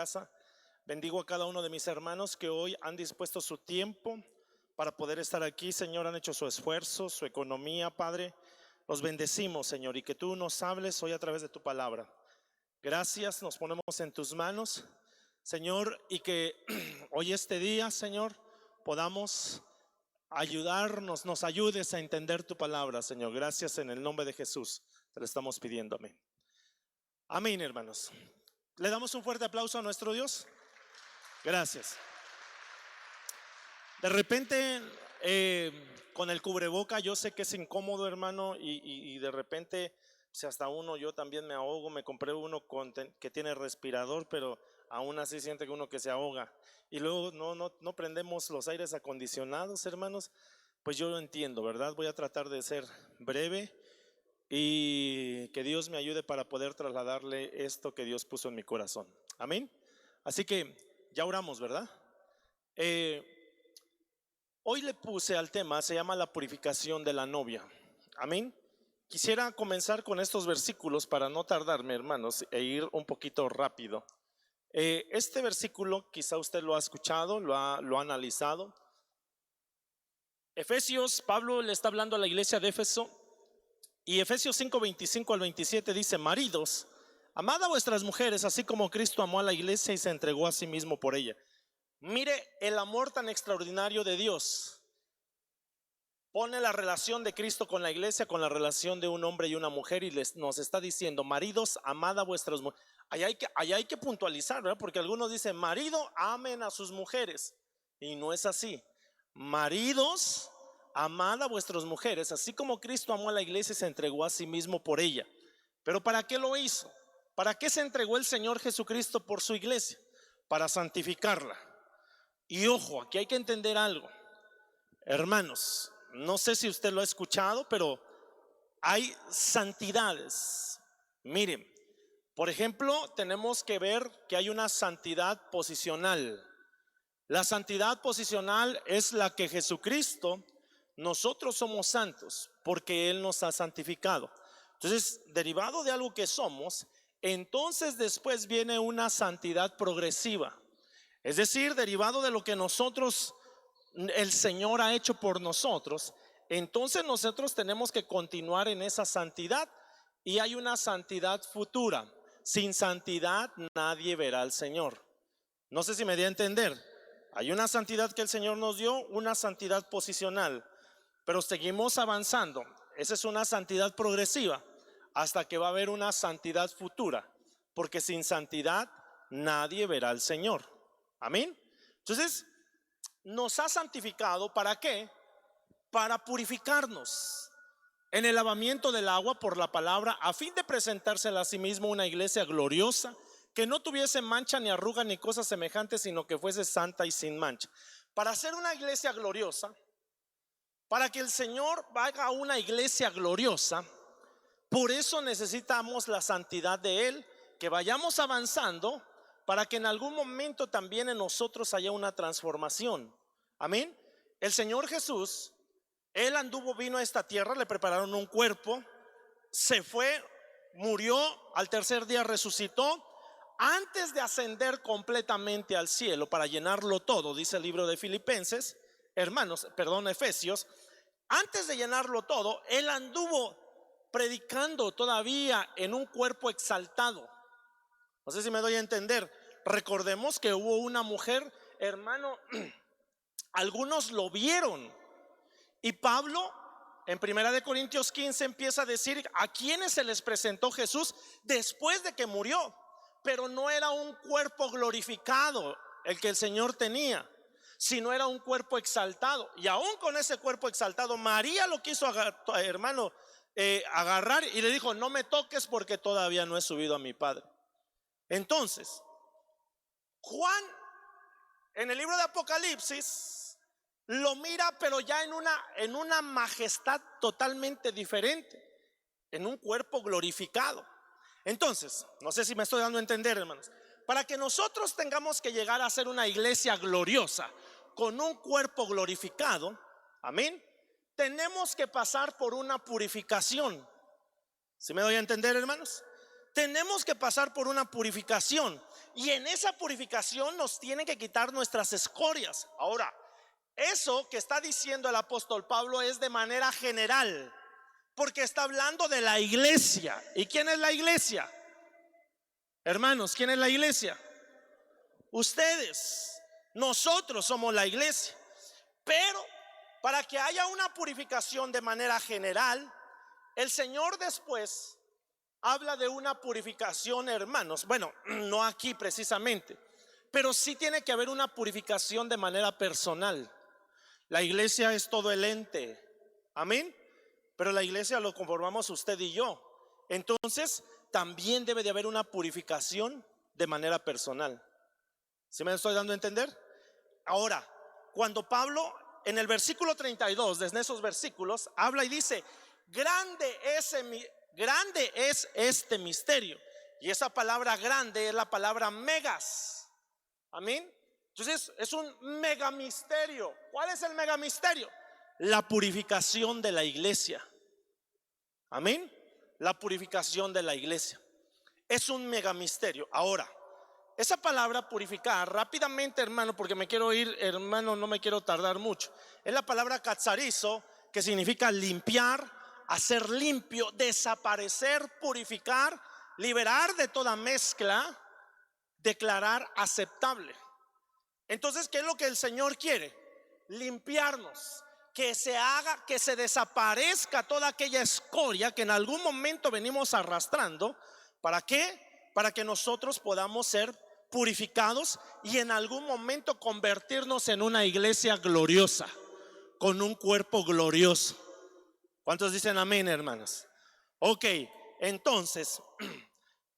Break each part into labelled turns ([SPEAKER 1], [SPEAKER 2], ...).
[SPEAKER 1] casa. Bendigo a cada uno de mis hermanos que hoy han dispuesto su tiempo para poder estar aquí, Señor. Han hecho su esfuerzo, su economía, Padre. Los bendecimos, Señor, y que tú nos hables hoy a través de tu palabra. Gracias, nos ponemos en tus manos, Señor, y que hoy este día, Señor, podamos ayudarnos, nos ayudes a entender tu palabra, Señor. Gracias en el nombre de Jesús, te lo estamos pidiendo, amén. Amén, hermanos. ¿Le damos un fuerte aplauso a nuestro Dios? Gracias. De repente, con el cubreboca, yo sé que es incómodo, hermano, y de repente, si hasta yo también me ahogo. Me compré uno que tiene respirador, pero aún así siente que uno que se ahoga. Y luego no prendemos los aires acondicionados, hermanos. Pues yo lo entiendo, ¿verdad? Voy a tratar de ser breve y que Dios me ayude para poder trasladarle esto que Dios puso en mi corazón. Amén. Así que ya oramos, ¿verdad? Hoy le puse al tema, se llama la purificación de la novia. Amén. Quisiera comenzar con estos versículos para no tardarme, hermanos, e ir un poquito rápido. Este versículo quizá usted lo ha escuchado, lo ha analizado. Efesios, Pablo le está hablando a la iglesia de Éfeso. Y Efesios 5, 25 al 27 dice: maridos, amad a vuestras mujeres, así como Cristo amó a la iglesia y se entregó a sí mismo por ella. Mire el amor tan extraordinario de Dios. Pone la relación de Cristo con la iglesia, con la relación de un hombre y una mujer, y nos está diciendo: maridos, amad a vuestras mujeres. Ahí hay que puntualizar, ¿verdad? Porque algunos dicen: marido, amen a sus mujeres. Y no es así. Maridos, amad a vuestras mujeres, así como Cristo amó a la iglesia y se entregó a sí mismo por ella. ¿Pero para qué lo hizo? ¿Para qué se entregó el Señor Jesucristo por su iglesia? Para santificarla. Y ojo, aquí hay que entender algo, hermanos. No sé si usted lo ha escuchado, pero hay santidades. Miren, por ejemplo, tenemos que ver que hay una santidad posicional. La santidad posicional es la que Jesucristo, nosotros somos santos porque Él nos ha santificado. Entonces, derivado de algo que somos, entonces después viene una santidad progresiva. Es decir, derivado de lo que nosotros, el Señor ha hecho por nosotros, entonces nosotros tenemos que continuar en esa santidad. Y hay una santidad futura. Sin santidad nadie verá al Señor. No sé si me di a entender. Hay una santidad que el Señor nos dio, una santidad posicional, pero seguimos avanzando. Esa es una santidad progresiva hasta que va a haber una santidad futura, porque sin santidad nadie verá al Señor. Amén. Entonces, nos ha santificado, ¿para qué? Para purificarnos en el lavamiento del agua por la palabra, a fin de presentársela a sí mismo una iglesia gloriosa, que no tuviese mancha ni arruga ni cosas semejantes, sino que fuese santa y sin mancha. Para ser una iglesia gloriosa, para que el Señor haga una iglesia gloriosa, por eso necesitamos la santidad de Él, que vayamos avanzando para que en algún momento también en nosotros haya una transformación. Amén. El Señor Jesús, Él vino a esta tierra, le prepararon un cuerpo, se fue, murió, al tercer día resucitó. Antes de ascender completamente al cielo para llenarlo todo, dice el libro de Filipenses, Efesios, antes de llenarlo todo, Él anduvo predicando todavía en un cuerpo exaltado. No sé si me doy a entender. Recordemos que hubo una mujer, hermano, algunos lo vieron. Y Pablo en 1 Corintios 15 empieza a decir a quienes se les presentó Jesús después de que murió. Pero no era un cuerpo glorificado el que el Señor tenía, sino era un cuerpo exaltado. Y aún con ese cuerpo exaltado, María lo quiso agarrar y le dijo: no me toques porque todavía no he subido a mi Padre. Entonces, Juan en el libro de Apocalipsis lo mira, pero ya en una majestad totalmente diferente, en un cuerpo glorificado. Entonces, no sé si me estoy dando a entender, hermanos. Para que nosotros tengamos que llegar a ser una iglesia gloriosa, con un cuerpo glorificado, amén, tenemos que pasar por una purificación. ¿Sí me doy a entender, hermanos? tenemos que pasar por una purificación. Y en esa purificación nos tienen que quitar nuestras escorias. Ahora, eso que está diciendo el apóstol Pablo es de manera general, porque está hablando de la iglesia. ¿Y quién es la iglesia? Hermanos, ¿quién es la iglesia? Ustedes. Nosotros somos la iglesia. Pero para que haya una purificación de manera general, el Señor después habla de una purificación, hermanos. Bueno, no aquí precisamente, pero sí tiene que haber una purificación de manera personal. La iglesia es todo el ente, amén. Pero la iglesia lo conformamos usted y yo. Entonces también debe de haber una purificación de manera personal. ¿Sí me estoy dando a entender? Ahora, cuando Pablo en el versículo 32, desde esos versículos, habla y dice: grande es este misterio. Y esa palabra grande es la palabra megas. Amén. Entonces es un mega misterio. ¿Cuál es el mega misterio? La purificación de la iglesia. Amén. La purificación de la iglesia es un mega misterio. Ahora, esa palabra purificar, rápidamente, hermano, porque me quiero ir, hermano, no me quiero tardar mucho. Es la palabra katsarizo, que significa limpiar, hacer limpio, desaparecer, purificar, liberar de toda mezcla, declarar aceptable. Entonces, ¿qué es lo que el Señor quiere? Limpiarnos, que se haga, que se desaparezca toda aquella escoria que en algún momento venimos arrastrando. ¿Para qué? Para que nosotros podamos ser purificados y en algún momento convertirnos en una iglesia gloriosa, con un cuerpo glorioso. ¿Cuántos dicen amén, hermanos? Ok, entonces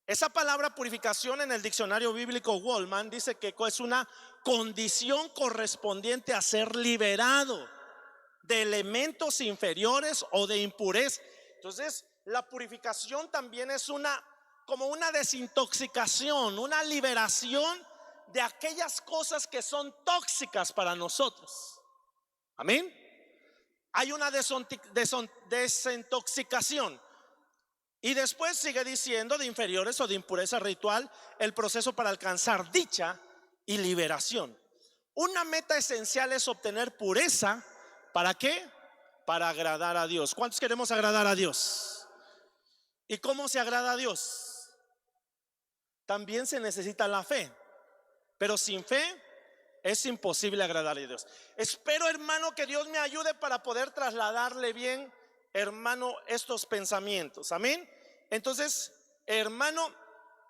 [SPEAKER 1] esa palabra purificación en el diccionario bíblico Wallman dice que es una condición correspondiente a ser liberado de elementos inferiores o de impureza. Entonces la purificación también es como una desintoxicación, una liberación de aquellas cosas que son tóxicas para nosotros. Amén. Hay una desintoxicación. Y después sigue diciendo de inferiores o de impureza ritual, el proceso para alcanzar dicha y liberación. Una meta esencial es obtener pureza. ¿Para qué? Para agradar a Dios. ¿Cuántos queremos agradar a Dios? ¿Y cómo se agrada a Dios? También se necesita la fe, pero sin fe es imposible agradar a Dios. Espero, hermano, que Dios me ayude para poder trasladarle bien, hermano, estos pensamientos. Amén. Entonces, hermano,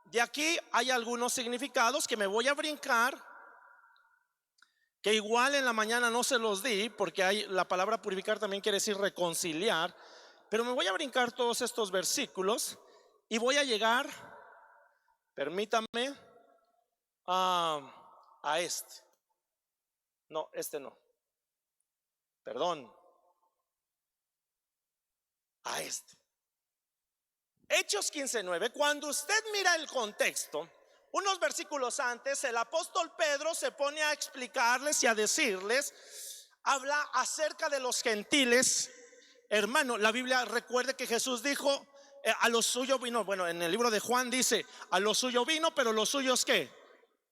[SPEAKER 1] de aquí hay algunos significados que me voy a brincar, que igual en la mañana no se los di, porque la palabra purificar también quiere decir reconciliar. Pero me voy a brincar todos estos versículos y voy a llegar, permítame, a este. No, este no. Perdón. A este. Hechos 15:9. Cuando usted mira el contexto, unos versículos antes, el apóstol Pedro se pone a explicarles y a decirles, habla acerca de los gentiles. Hermano, la Biblia recuerde que Jesús dijo, a los suyos vino. Bueno, en el libro de Juan dice, a los suyos vino, pero los suyos ¿qué?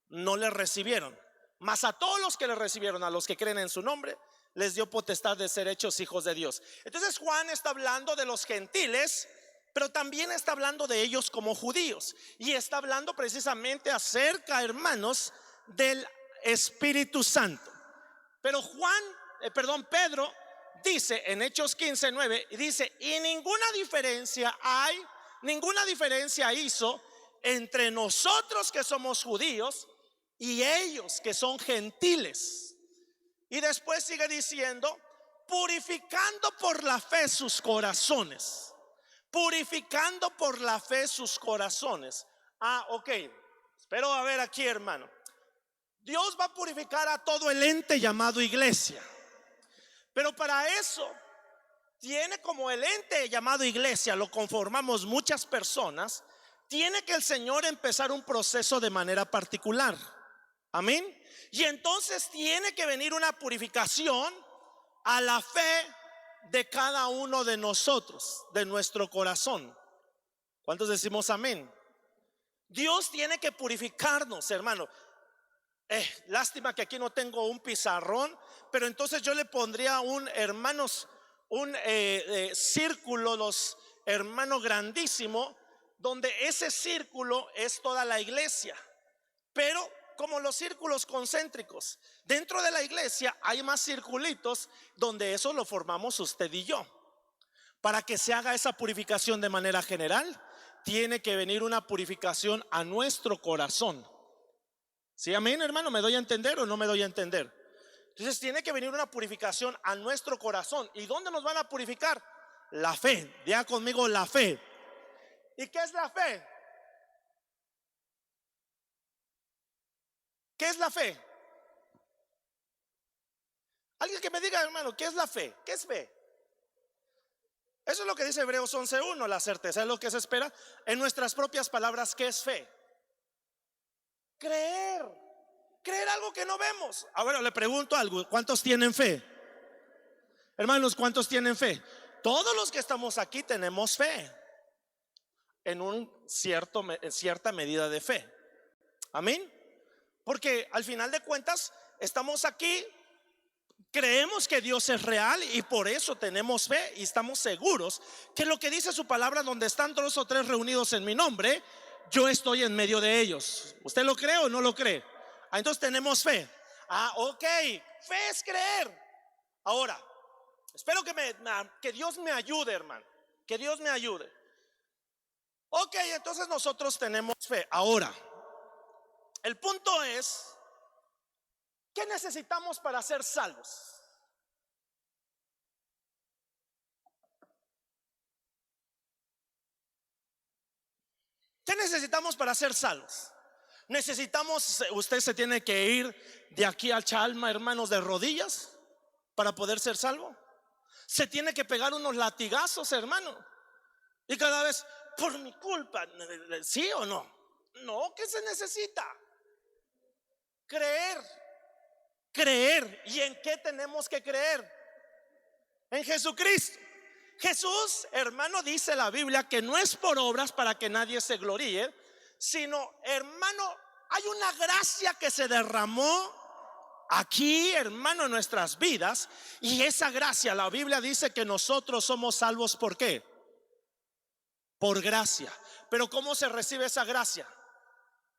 [SPEAKER 1] No le recibieron. Mas a todos los que le recibieron, a los que creen en su nombre, les dio potestad de ser hechos hijos de Dios. Entonces Juan está hablando de los gentiles, pero también está hablando de ellos como judíos. Y está hablando precisamente acerca, hermanos, del Espíritu Santo. Pero Pedro dice en Hechos 15:9, dice, y ninguna diferencia hizo entre nosotros que somos judíos y ellos que son gentiles. Y después sigue diciendo, purificando por la fe sus corazones. Purificando por la fe sus corazones. Ok, espero a ver aquí, hermano. Dios va a purificar a todo el ente llamado iglesia. Pero para eso tiene, como el ente llamado iglesia lo conformamos muchas personas, tiene que el Señor empezar un proceso de manera particular. Amén. Y entonces tiene que venir una purificación a la fe de cada uno de nosotros, de nuestro corazón. ¿Cuántos decimos amén? Dios tiene que purificarnos, hermano. Lástima que aquí no tengo un pizarrón, pero entonces yo le pondría hermanos, un círculo, los hermanos grandísimo, donde ese círculo es toda la iglesia. Pero como los círculos concéntricos, dentro de la iglesia hay más circulitos donde eso lo formamos usted y yo. Para que se haga esa purificación de manera general, tiene que venir una purificación a nuestro corazón. ¿Sí, amén, hermano? ¿Me doy a entender o no me doy a entender? Entonces tiene que venir una purificación a nuestro corazón. ¿Y dónde nos van a purificar? La fe. Diga conmigo, la fe. ¿Y qué es la fe? ¿Qué es la fe? Alguien que me diga, hermano, ¿qué es la fe? ¿Qué es fe? Eso es lo que dice Hebreos 11:1, la certeza es lo que se espera. En nuestras propias palabras, ¿qué es fe? Creer algo que no vemos. Ahora le pregunto algo, ¿cuántos tienen fe? Hermanos, ¿cuántos tienen fe? Todos los que estamos aquí tenemos fe, en cierta medida de fe. Amén. Porque al final de cuentas estamos aquí, creemos que Dios es real y por eso tenemos fe y estamos seguros que lo que dice su palabra, donde están 2 o 3 reunidos en mi nombre, yo estoy en medio de ellos. ¿Usted lo cree o no lo cree? Entonces tenemos fe. Ok, fe es creer. Ahora, espero que Dios me ayude, hermano. Que Dios me ayude. Ok, entonces nosotros tenemos fe. Ahora, el punto es, ¿qué necesitamos para ser salvos? ¿Qué necesitamos para ser salvos? Usted se tiene que ir de aquí al Chalma, hermanos, de rodillas para poder ser salvo. Se tiene que pegar unos latigazos, hermano. Y cada vez, por mi culpa, ¿sí o no? No, ¿qué se necesita? Creer. ¿Y en qué tenemos que creer? En Jesucristo. Jesús, hermano, dice la Biblia que no es por obras para que nadie se gloríe, sino, hermano, hay una gracia que se derramó aquí, hermano, en nuestras vidas. Y esa gracia, la Biblia dice que nosotros somos salvos. ¿Por qué? Por gracia. Pero ¿cómo se recibe esa gracia?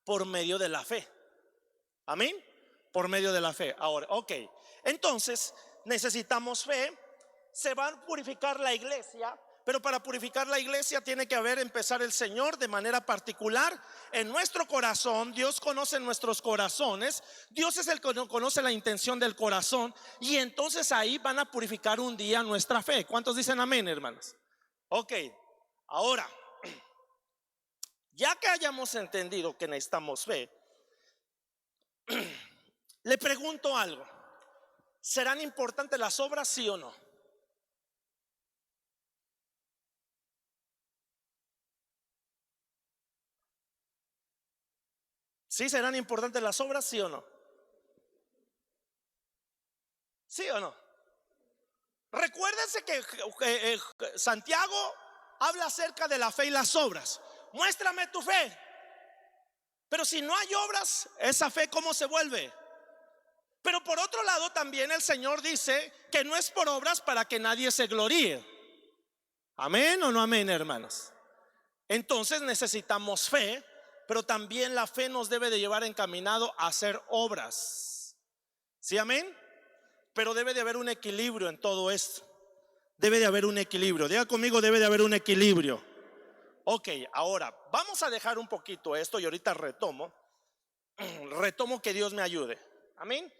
[SPEAKER 1] Por medio de la fe. Amén. Por medio de la fe. Ahora, ok, entonces necesitamos fe. Se va a purificar la iglesia, pero para purificar la iglesia tiene que empezar el Señor de manera particular en nuestro corazón. Dios conoce nuestros corazones. Dios es el que conoce la intención del corazón. Y entonces ahí van a purificar un día nuestra fe. ¿Cuántos dicen amén, hermanos? Ok, ahora, ya que hayamos entendido que necesitamos fe, le pregunto algo: ¿serán importantes las obras, sí o no? ¿Sí serán importantes las obras, sí o no? ¿Sí o no? Recuérdense que Santiago habla acerca de la fe y las obras. Muéstrame tu fe. Pero si no hay obras, esa fe, ¿cómo se vuelve? Pero por otro lado también el Señor dice que no es por obras para que nadie se gloríe. ¿Amén o no amén, hermanos? Entonces necesitamos fe, pero también la fe nos debe de llevar encaminado a hacer obras. ¿Sí, amén? Pero debe de haber un equilibrio en todo esto. Debe de haber un equilibrio. Diga conmigo, debe de haber un equilibrio. Ok, ahora vamos a dejar un poquito esto y ahorita retomo que Dios me ayude. Amén.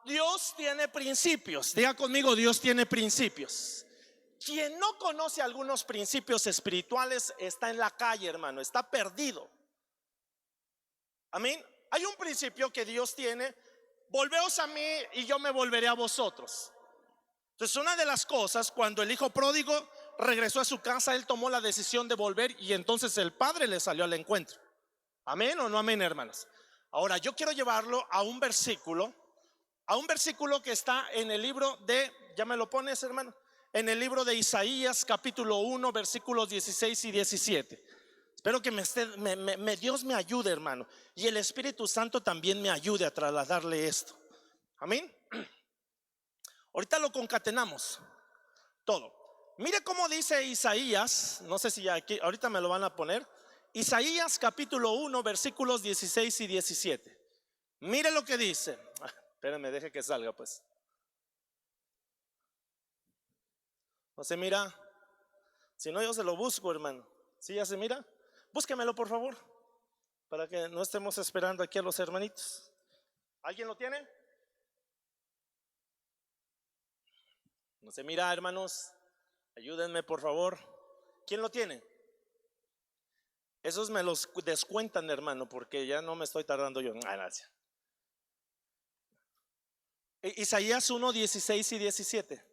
[SPEAKER 1] Dios tiene principios. Diga conmigo, Dios tiene principios. Quien no conoce algunos principios espirituales está en la calle, hermano, está perdido. Amén. Hay un principio que Dios tiene: volveos a mí y yo me volveré a vosotros. Entonces, una de las cosas, cuando el hijo pródigo regresó a su casa, él tomó la decisión de volver y entonces el padre le salió al encuentro. Amén o no amén, hermanos. Ahora yo quiero llevarlo a un versículo que está en el libro de, ¿ya me lo pones, hermano? En el libro de Isaías capítulo 1 versículos 16 y 17. Espero que Dios me ayude, hermano, y el Espíritu Santo también me ayude a trasladarle esto. Amén. Ahorita lo concatenamos todo. Mire cómo dice Isaías, no sé si aquí, ahorita me lo van a poner. Isaías capítulo 1, versículos 16 y 17. Mire lo que dice. Espérenme, deje que salga pues. No se mira. Si no, yo se lo busco, hermano. ¿Sí ya se mira? Búsquemelo, por favor, para que no estemos esperando aquí a los hermanitos. ¿Alguien lo tiene? No se mira, hermanos. Ayúdenme, por favor. ¿Quién lo tiene? Esos me los descuentan, hermano, porque ya no me estoy tardando yo. Gracias. Isaías 1, 16 y 17.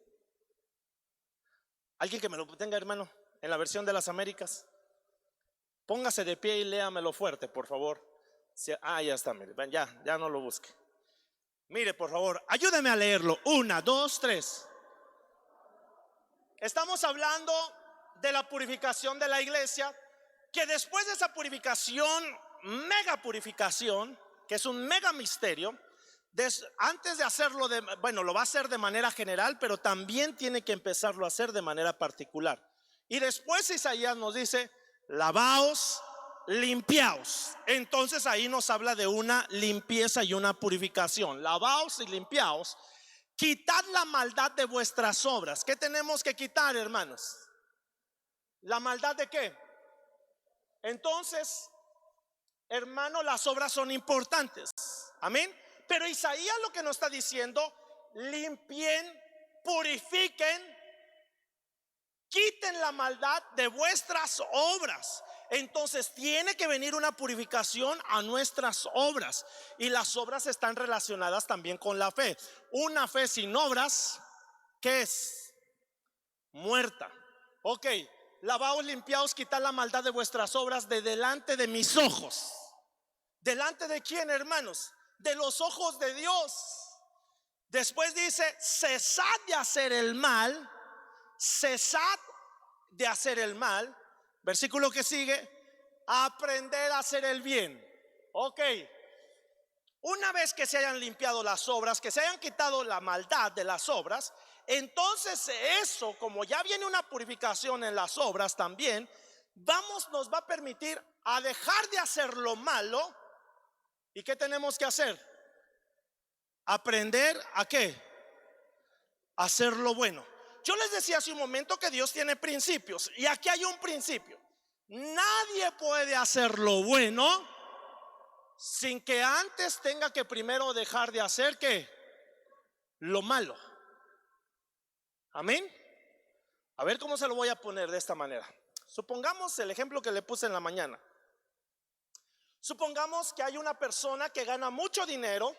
[SPEAKER 1] Alguien que me lo tenga, hermano, en la versión de las Américas. Póngase de pie y léamelo fuerte, por favor. Ya está, mire, ya no lo busque. Mire, por favor, ayúdeme a leerlo. 1, 2, 3. Estamos hablando de la purificación de la iglesia, que después de esa purificación, mega purificación, que es un mega misterio, antes de hacerlo, lo va a hacer de manera general, pero también tiene que empezarlo a hacer de manera particular. Y después Isaías nos dice: lavaos, limpiaos. Entonces ahí nos habla de una limpieza y una purificación. Lavaos y limpiaos. Quitad la maldad de vuestras obras. ¿Qué tenemos que quitar, hermanos? ¿La maldad de qué? Entonces, hermano, las obras son importantes. Amén. Pero Isaías lo que nos está diciendo: limpien, purifiquen, quiten la maldad de vuestras obras. Entonces tiene que venir una purificación a nuestras obras. Y las obras están relacionadas también con la fe. Una fe sin obras, ¿qué es? Muerta. Ok, lavaos, limpiaos, quitad la maldad de vuestras obras de delante de mis ojos. ¿Delante de quién, hermanos? De los ojos de Dios. Después dice: cesad de hacer el mal. Cesad de hacer el mal. Versículo que sigue: aprender a hacer el bien. Ok, una vez que se hayan limpiado las obras, que se hayan quitado la maldad de las obras, entonces eso, como ya viene una purificación en las obras también, nos va a permitir a dejar de hacer lo malo. ¿Y qué tenemos que hacer? Aprender a ¿qué? A hacer lo bueno. Yo les decía hace un momento que Dios tiene principios, y aquí hay un principio: nadie puede hacer lo bueno sin que antes tenga que primero dejar de hacer ¿qué? Lo malo. Amén. A ver cómo se lo voy a poner de esta manera. Supongamos el ejemplo que le puse en la mañana. Supongamos que hay una persona que gana mucho dinero,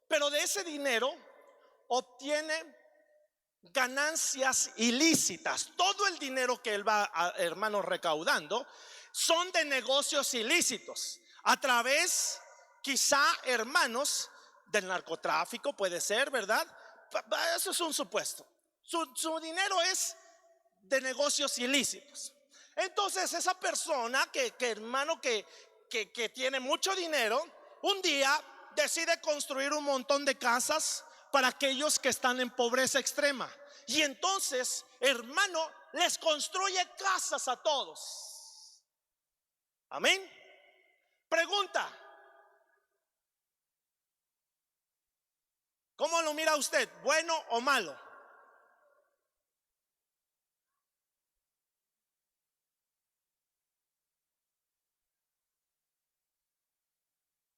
[SPEAKER 1] pero de ese dinero obtiene ganancias ilícitas. Todo el dinero que él va, hermanos, recaudando son de negocios ilícitos, a través, quizá, hermanos, del narcotráfico, puede ser, ¿verdad? Eso es un supuesto. Su dinero es de negocios ilícitos. Entonces esa persona hermano, que tiene mucho dinero, un día decide construir un montón de casas para aquellos que están en pobreza extrema. Y entonces, hermano, les construye casas a todos. Amén. Pregunta: ¿cómo lo mira usted? ¿Bueno o malo?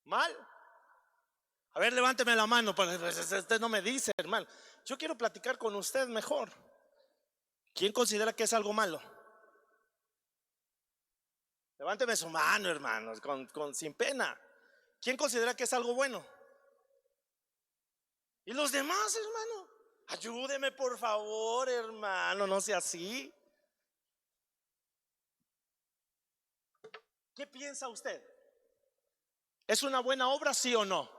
[SPEAKER 1] ¿Mal? A ver, levánteme la mano, porque usted no me dice, hermano. Yo quiero platicar con usted mejor. ¿Quién considera que es algo malo? Levánteme su mano, hermanos, sin pena. ¿Quién considera que es algo bueno? ¿Y los demás, hermano? Ayúdeme, por favor, hermano, no sea así. ¿Qué piensa usted? ¿Es una buena obra, sí o no?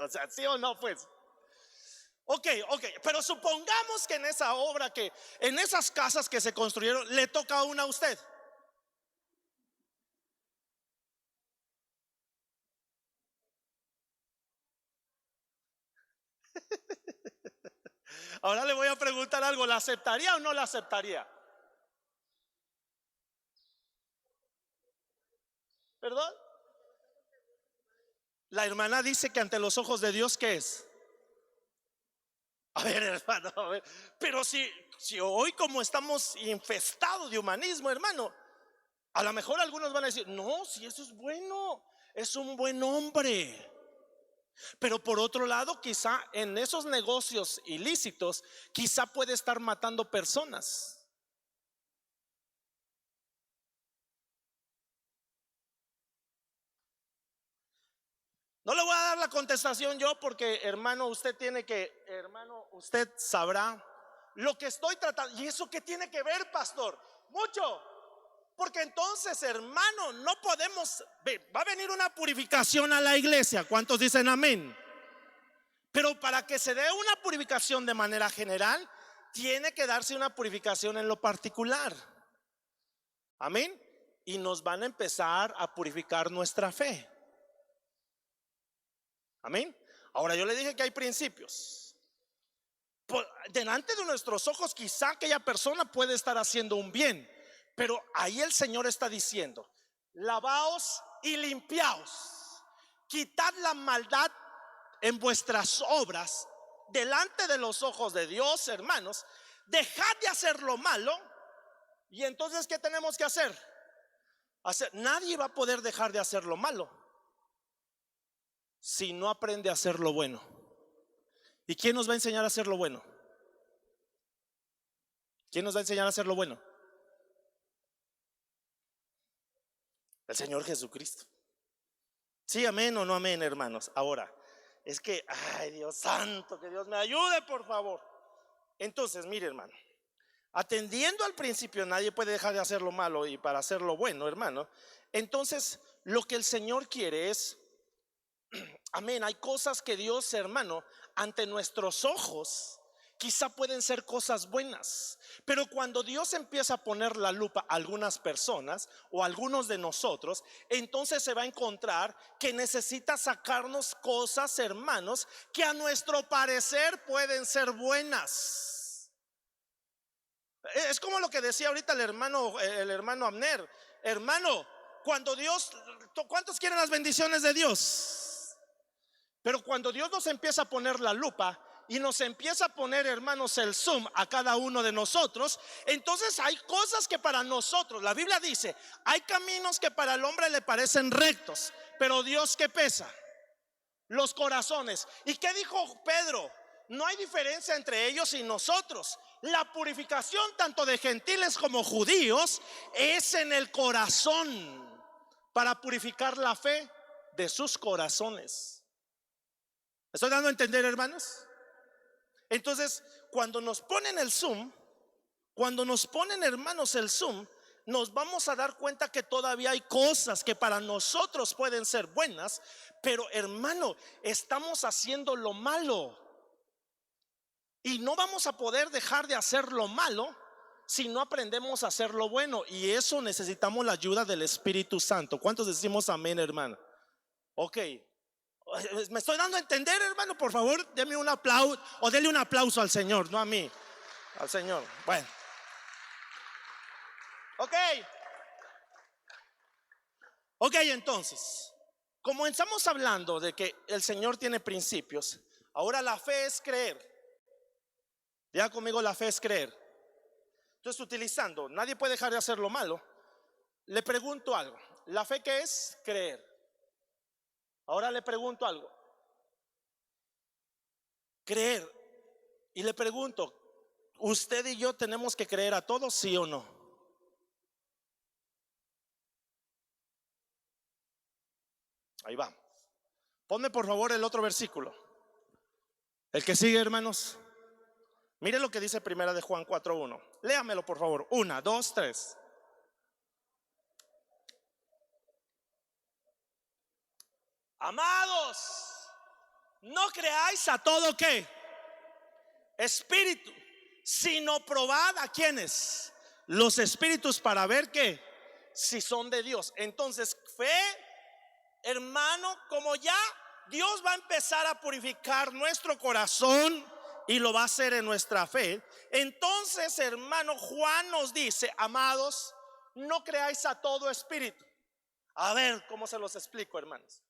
[SPEAKER 1] O sea, sí o no, pues. Ok, pero supongamos que en esa obra, que en esas casas que se construyeron, le toca una a usted. Ahora le voy a preguntar algo, ¿la aceptaría o no la aceptaría? ¿Perdón? La hermana dice que ante los ojos de Dios, ¿qué es? A ver, hermano, a ver. Pero si hoy como estamos infestados de humanismo, hermano, a lo mejor algunos van a decir, no, si eso es bueno, es un buen hombre. Pero por otro lado, quizá en esos negocios ilícitos, quizá puede estar matando personas. No le voy a dar la contestación yo porque, hermano, hermano, usted sabrá lo que estoy tratando. ¿Y eso qué tiene que ver, pastor? Mucho. Porque entonces, hermano, no podemos, va a venir una purificación a la iglesia. ¿Cuántos dicen amén? Pero para que se dé una purificación de manera general, tiene que darse una purificación en lo particular. Amén. Y nos van a empezar a purificar nuestra fe. Amén. Ahora yo le dije que hay principios. Delante de nuestros ojos quizá aquella persona puede estar haciendo un bien, pero ahí el Señor está diciendo: lavaos y limpiaos, quitad la maldad en vuestras obras delante de los ojos de Dios, hermanos. Dejad de hacer lo malo. Y entonces, ¿qué tenemos que hacer? Nadie va a poder dejar de hacer lo malo si no aprende a hacer lo bueno. ¿Y quién nos va a enseñar a hacer lo bueno? ¿Quién nos va a enseñar a hacer lo bueno? El Señor Jesucristo. Sí, amén o no amén, hermanos. Ahora, es que, ay, Dios santo, que Dios me ayude, por favor. Entonces, mire, hermano, atendiendo al principio, nadie puede dejar de hacer lo malo y para hacer lo bueno, hermano. Entonces, lo que el Señor quiere es, amén, hay cosas que Dios, hermano, ante nuestros ojos quizá pueden ser cosas buenas, pero cuando Dios empieza a poner la lupa a algunas personas o a algunos de nosotros, entonces se va a encontrar que necesita sacarnos cosas, hermanos, que a nuestro parecer pueden ser buenas. Es como lo que decía ahorita el hermano Abner. Hermano, cuando Dios, ¿cuántos quieren las bendiciones de Dios? Pero cuando Dios nos empieza a poner la lupa y nos empieza a poner, hermanos, el zoom a cada uno de nosotros, entonces hay cosas que para nosotros, la Biblia dice, hay caminos que para el hombre le parecen rectos, pero Dios, ¿qué pesa? Los corazones. ¿Y qué dijo Pedro? No hay diferencia entre ellos y nosotros. La purificación tanto de gentiles como judíos es en el corazón, para purificar la fe de sus corazones. ¿Me estoy dando a entender, hermanos? Entonces, cuando nos ponen el zoom, cuando nos ponen, hermanos, el zoom, nos vamos a dar cuenta que todavía hay cosas que para nosotros pueden ser buenas, pero, hermano, estamos haciendo lo malo y no vamos a poder dejar de hacer lo malo si no aprendemos a hacer lo bueno. Y eso necesitamos la ayuda del Espíritu Santo. ¿Cuántos decimos amén, hermano? Ok. ¿Me estoy dando a entender, hermano? Por favor, denme un aplauso o denle un aplauso al Señor, no a mí, al Señor. Bueno, ok, entonces, comenzamos hablando de que el Señor tiene principios. Ahora la fe es creer. Ya conmigo, la fe es creer. Entonces, utilizando, nadie puede dejar de hacer lo malo. Le pregunto algo. ¿La fe qué es? Creer. Ahora le pregunto algo. Creer. Y le pregunto, ¿usted y yo tenemos que creer a todos, sí o no? Ahí va. Ponme por favor el otro versículo. El que sigue, hermanos. Mire lo que dice primera de Juan 4:1. Léamelo por favor. 1, 2, 3. Amados, no creáis a todo que. espíritu, sino probad a quienes, los espíritus, para ver que si son de Dios. Entonces, fe, hermano, como ya Dios va a empezar a purificar nuestro corazón y lo va a hacer en nuestra fe. Entonces, hermano, Juan nos dice: amados, no creáis a todo espíritu. A ver, ¿cómo se los explico, hermanos?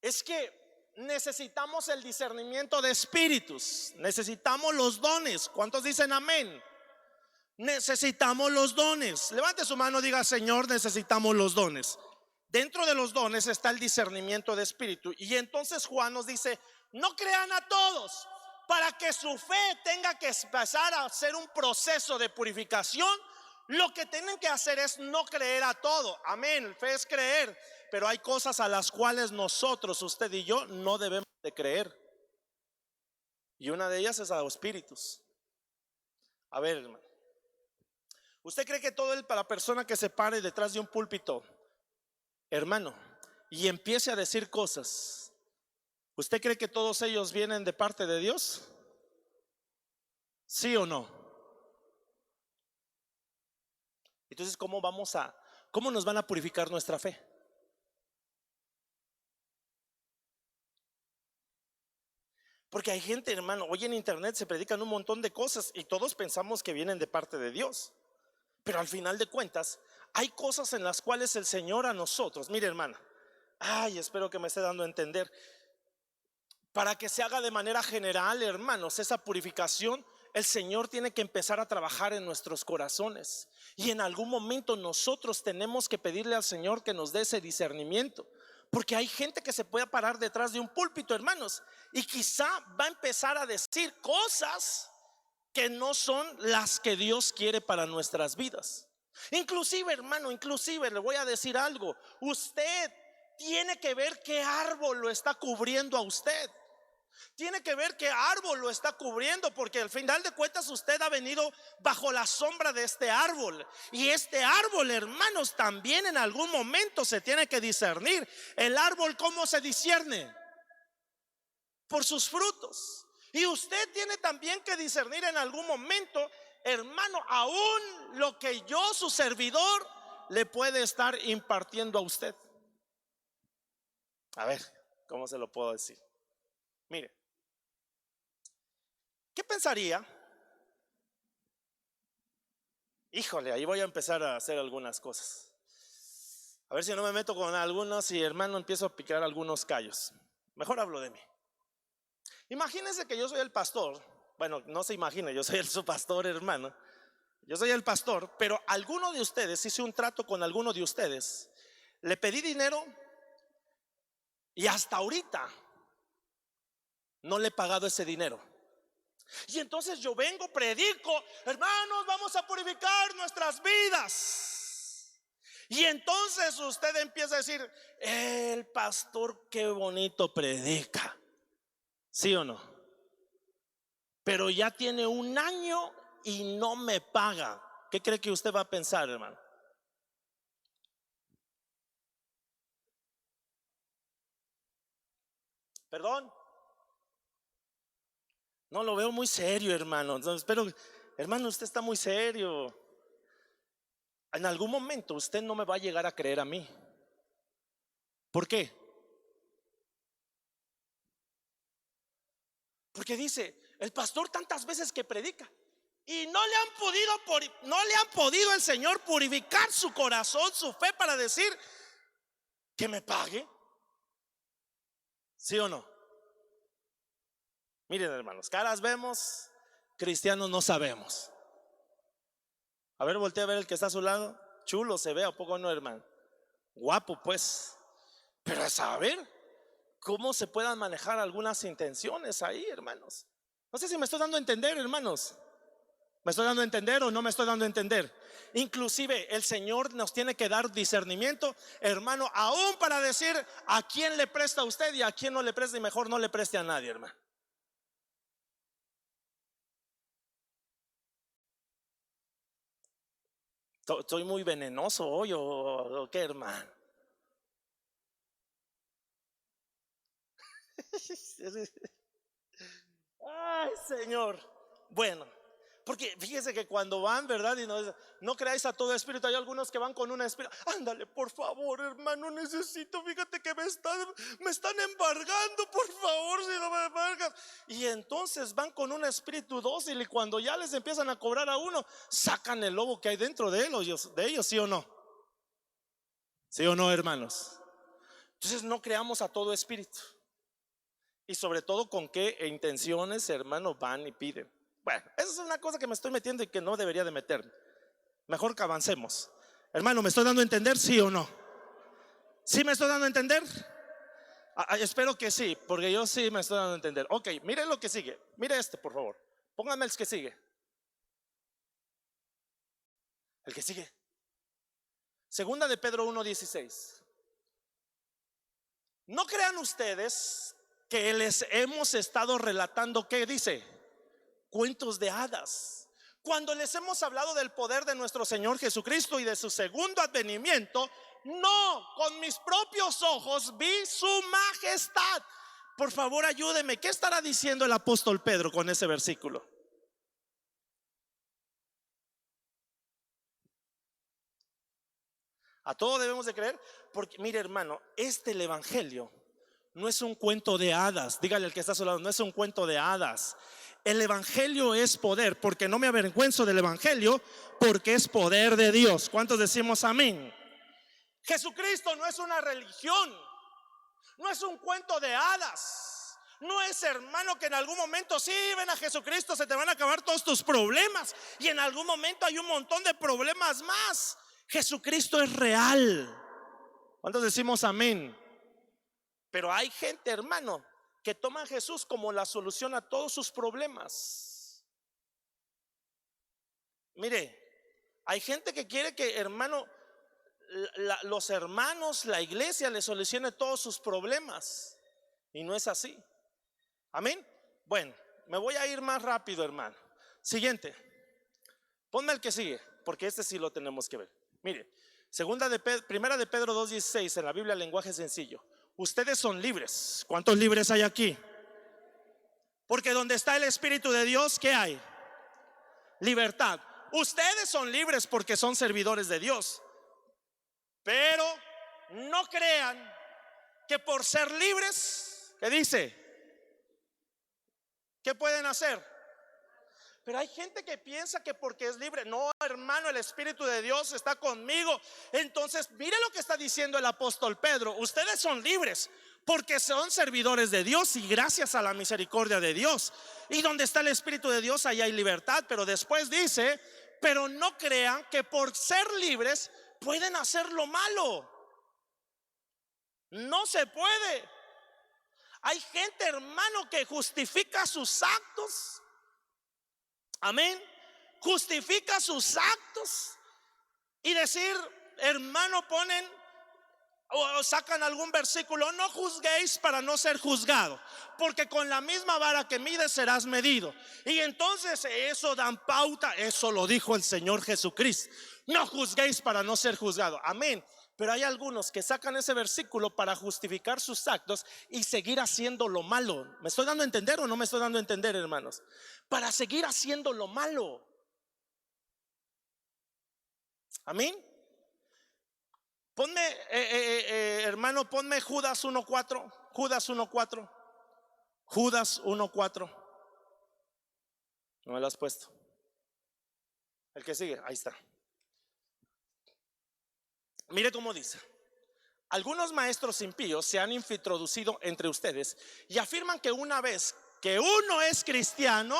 [SPEAKER 1] Es que necesitamos el discernimiento de espíritus, necesitamos los dones. ¿Cuántos dicen amén? Necesitamos los dones. Levante su mano, diga: Señor, necesitamos los dones. Dentro de los dones está el discernimiento de espíritu. Y entonces Juan nos dice: no crean a todos. Para que su fe tenga que pasar a ser un proceso de purificación, lo que tienen que hacer es no creer a todo. Amén, fe es creer. Pero hay cosas a las cuales nosotros, usted y yo, no debemos de creer. Y una de ellas es a los espíritus. A ver, hermano, ¿usted cree que la persona que se pare detrás de un púlpito, hermano, y empiece a decir cosas, ¿usted cree que todos ellos vienen de parte de Dios? ¿Sí o no? Entonces, ¿cómo nos van a purificar nuestra fe? Porque hay gente, hermano, hoy en internet se predican un montón de cosas y todos pensamos que vienen de parte de Dios. Pero al final de cuentas, hay cosas en las cuales el Señor a nosotros, mire, hermana, espero que me esté dando a entender. Para que se haga de manera general, hermanos, esa purificación, el Señor tiene que empezar a trabajar en nuestros corazones. Y en algún momento nosotros tenemos que pedirle al Señor que nos dé ese discernimiento. Porque hay gente que se puede parar detrás de un púlpito, hermanos, y quizá va a empezar a decir cosas que no son las que Dios quiere para nuestras vidas. Inclusive, hermano, le voy a decir algo. Usted tiene que ver qué árbol lo está cubriendo a usted. Tiene que ver qué árbol lo está cubriendo, porque al final de cuentas usted ha venido bajo la sombra de este árbol. Y este árbol, hermanos, también en algún momento se tiene que discernir. El árbol, ¿cómo se discierne? Por sus frutos. Y usted tiene también que discernir en algún momento, hermano, aún lo que yo, su servidor, le puede estar impartiendo a usted. A ver, ¿cómo se lo puedo decir? Mire, ¿qué pensaría? Híjole, ahí voy a empezar a hacer algunas cosas. A ver si no me meto con algunos y, hermano, empiezo a picar algunos callos. Mejor hablo de mí. Imagínense que yo soy el pastor. Bueno, no se imagine, yo soy su pastor, hermano. Yo soy el pastor, pero alguno de ustedes, hice un trato con alguno de ustedes, le pedí dinero y hasta ahorita no le he pagado ese dinero. Y entonces yo vengo, predico: hermanos, vamos a purificar nuestras vidas. Y entonces usted empieza a decir: el pastor qué bonito predica. ¿Sí o no? Pero ya tiene un año y no me paga. ¿Qué cree que usted va a pensar, hermano? Perdón. No, lo veo muy serio, hermano. Entonces, pero, hermano, usted está muy serio. En algún momento usted no me va a llegar a creer a mí. ¿Por qué? Porque dice: el pastor tantas veces que predica y no le han podido el Señor purificar su corazón, su fe, para decir que me pague. ¿Sí o no? Miren, hermanos, caras vemos, cristianos no sabemos. A ver, voltea a ver el que está a su lado. Chulo se ve, ¿a poco no, hermano? Guapo, pues. Pero a saber cómo se puedan manejar algunas intenciones ahí, hermanos. No sé si me estoy dando a entender, hermanos. ¿Me estoy dando a entender o no me estoy dando a entender? Inclusive el Señor nos tiene que dar discernimiento, hermano, aún para decir a quién le presta a usted y a quién no le presta, y mejor no le preste a nadie, hermano. ¿Soy muy venenoso hoy o qué, hermano? Ay, Señor. Bueno, porque fíjese que cuando van, ¿verdad? Y no creáis a todo espíritu. Hay algunos que van con un espíritu. Ándale, por favor, hermano, necesito. Fíjate que me están embargando. Por favor, si no me embargas. Y entonces van con un espíritu dócil. Y cuando ya les empiezan a cobrar a uno, sacan el lobo que hay dentro de ellos, ¿sí o no? ¿Sí o no, hermanos? Entonces no creamos a todo espíritu. Y sobre todo con qué intenciones, hermanos, van y piden. Bueno, esa es una cosa que me estoy metiendo y que no debería de meterme. Mejor que avancemos. Hermano, ¿me estoy dando a entender, sí o no? ¿Sí me estoy dando a entender? Espero que sí, porque yo sí me estoy dando a entender. Ok, mire lo que sigue. Mire este, por favor. Póngame el que sigue. El que sigue. Segunda de Pedro 1:16. No crean ustedes que les hemos estado relatando, ¿qué dice? Cuentos de hadas. Cuando les hemos hablado del poder de nuestro Señor Jesucristo y de su segundo advenimiento, no, con mis propios ojos vi su majestad. Por favor, ayúdeme. ¿Qué estará diciendo el apóstol Pedro con ese versículo? A todo debemos de creer, porque mire, hermano, el evangelio no es un cuento de hadas. Dígale al que está a su lado, no es un cuento de hadas. El evangelio es poder, porque no me avergüenzo del evangelio, porque es poder de Dios. ¿Cuántos decimos amén? Jesucristo no es una religión, no es un cuento de hadas. No es, hermano, que en algún momento sí, ven a Jesucristo, se te van a acabar todos tus problemas, y en algún momento hay un montón de problemas más. Jesucristo es real. ¿Cuántos decimos amén? Pero hay gente, hermano, que toma a Jesús como la solución a todos sus problemas. Mire, hay gente que quiere que, hermano, los hermanos, la iglesia le solucione todos sus problemas. Y no es así. Amén. Bueno, me voy a ir más rápido, hermano. Siguiente. Ponme el que sigue, porque este sí lo tenemos que ver. Mire, primera de Pedro 2:16 en la Biblia, lenguaje sencillo. Ustedes son libres. ¿Cuántos libres hay aquí? Porque donde está el Espíritu de Dios, ¿qué hay? Libertad. Ustedes son libres porque son servidores de Dios. Pero no crean que por ser libres, ¿qué dice? ¿Qué pueden hacer? Pero hay gente que piensa que porque es libre. No, hermano, el Espíritu de Dios está conmigo. Entonces, mire lo que está diciendo el apóstol Pedro. Ustedes son libres porque son servidores de Dios y gracias a la misericordia de Dios. Y donde está el Espíritu de Dios, ahí hay libertad. Pero después dice, pero no crean que por ser libres pueden hacer lo malo. No se puede. Hay gente, hermano, que justifica sus actos. Amén. Justifica sus actos y decir, hermano, ponen o sacan algún versículo: no juzguéis para no ser juzgado, porque con la misma vara que mides serás medido. Y entonces eso dan pauta. Eso lo dijo el Señor Jesucristo: no juzguéis para no ser juzgado. Amén. Pero hay algunos que sacan ese versículo para justificar sus actos y seguir haciendo lo malo. ¿Me estoy dando a entender o no me estoy dando a entender, hermanos? Para seguir haciendo lo malo. Amén. Ponme, hermano, ponme Judas 1:4. Judas 1:4. Judas 1:4. No me lo has puesto. El que sigue, ahí está. Mire cómo dice: algunos maestros impíos se han introducido entre ustedes y afirman que una vez que uno es cristiano,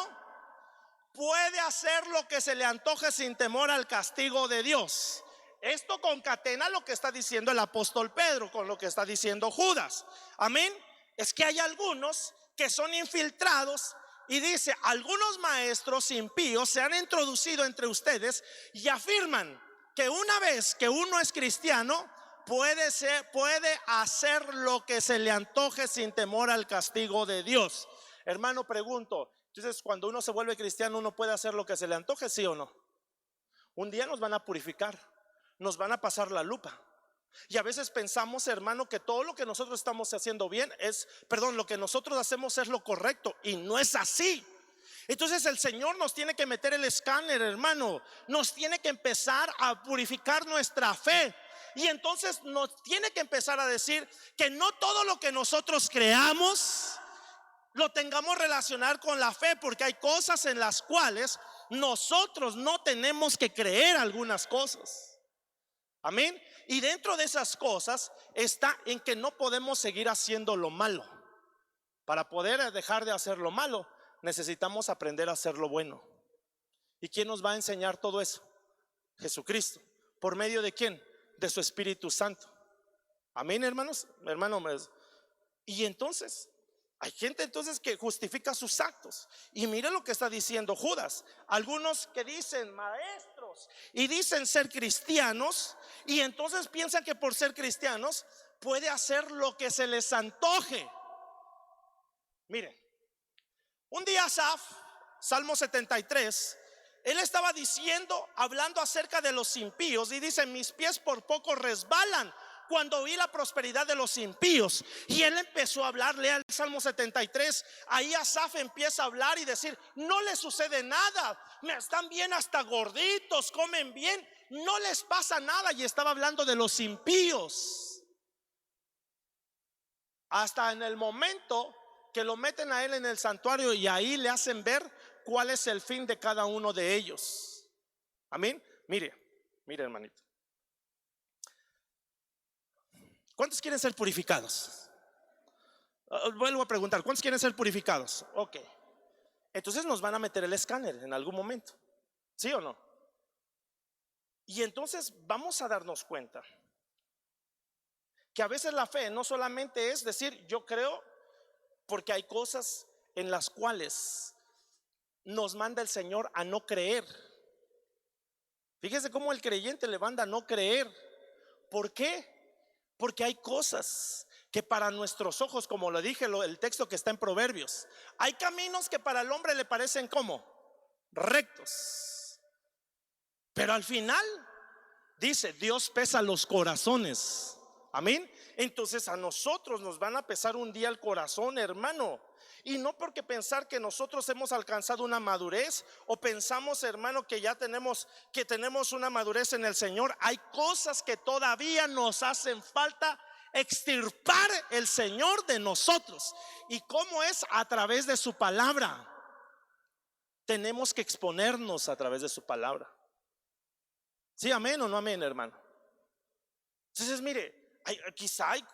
[SPEAKER 1] puede hacer lo que se le antoje sin temor al castigo de Dios. Esto concatena lo que está diciendo el apóstol Pedro con lo que está diciendo Judas. Amén. Es que hay algunos que son infiltrados y dice: algunos maestros impíos se han introducido entre ustedes y afirman que una vez que uno es cristiano, puede hacer lo que se le antoje sin temor al castigo de Dios. Hermano, pregunto, entonces cuando uno se vuelve cristiano, ¿uno puede hacer lo que se le antoje, sí o no? Un día nos van a purificar, nos van a pasar la lupa. Y a veces pensamos, hermano, que todo lo que nosotros estamos haciendo bien lo que nosotros hacemos es lo correcto, y no es así. Entonces el Señor nos tiene que meter el escáner, hermano. Nos tiene que empezar a purificar nuestra fe. Y entonces nos tiene que empezar a decir que no todo lo que nosotros creamos lo tengamos relacionar con la fe, porque hay cosas en las cuales nosotros no tenemos que creer algunas cosas. Amén. Y dentro de esas cosas está en que no podemos seguir haciendo lo malo. Para poder dejar de hacer lo malo, necesitamos aprender a hacer lo bueno. ¿Y quién nos va a enseñar todo eso? Jesucristo. ¿Por medio de quién? De su Espíritu Santo. Amén, hermanos. Y entonces hay gente entonces que justifica sus actos. Y mire lo que está diciendo Judas. Algunos que dicen maestros y dicen ser cristianos, y entonces piensan que por ser cristianos puede hacer lo que se les antoje. Miren, un día Asaf, Salmo 73, él estaba diciendo, hablando acerca de los impíos, y dice: mis pies por poco resbalan cuando vi la prosperidad de los impíos. Y él empezó a hablarle al Salmo 73. Ahí Asaf empieza a hablar y decir: no les sucede nada, están bien, hasta gorditos, comen bien, no les pasa nada. Y estaba hablando de los impíos, hasta en el momento que lo meten a él en el santuario, y ahí le hacen ver cuál es el fin de cada uno de ellos. Amén. Mire hermanito, ¿cuántos quieren ser purificados? Vuelvo a preguntar, ¿cuántos quieren ser purificados? Ok, entonces nos van a meter el escáner en algún momento, ¿sí o no? Y entonces vamos a darnos cuenta que a veces la fe no solamente es decir yo creo, porque hay cosas en las cuales nos manda el Señor a no creer. Fíjese cómo el creyente le manda a no creer. ¿Por qué? Porque hay cosas que para nuestros ojos, como lo dije, el texto que está en Proverbios, hay caminos que para el hombre le parecen como rectos, pero al final dice: Dios pesa los corazones. Amén. Entonces a nosotros nos van a pesar un día el corazón, hermano. Y no porque pensar que nosotros hemos alcanzado una madurez, o pensamos, hermano, que ya tenemos una madurez en el Señor. Hay cosas que todavía nos hacen falta extirpar el Señor de nosotros. ¿Y cómo es? A través de su palabra. Tenemos que exponernos a través de su palabra. ¿Sí, amén o no amén, hermano? Entonces mire, quizá hay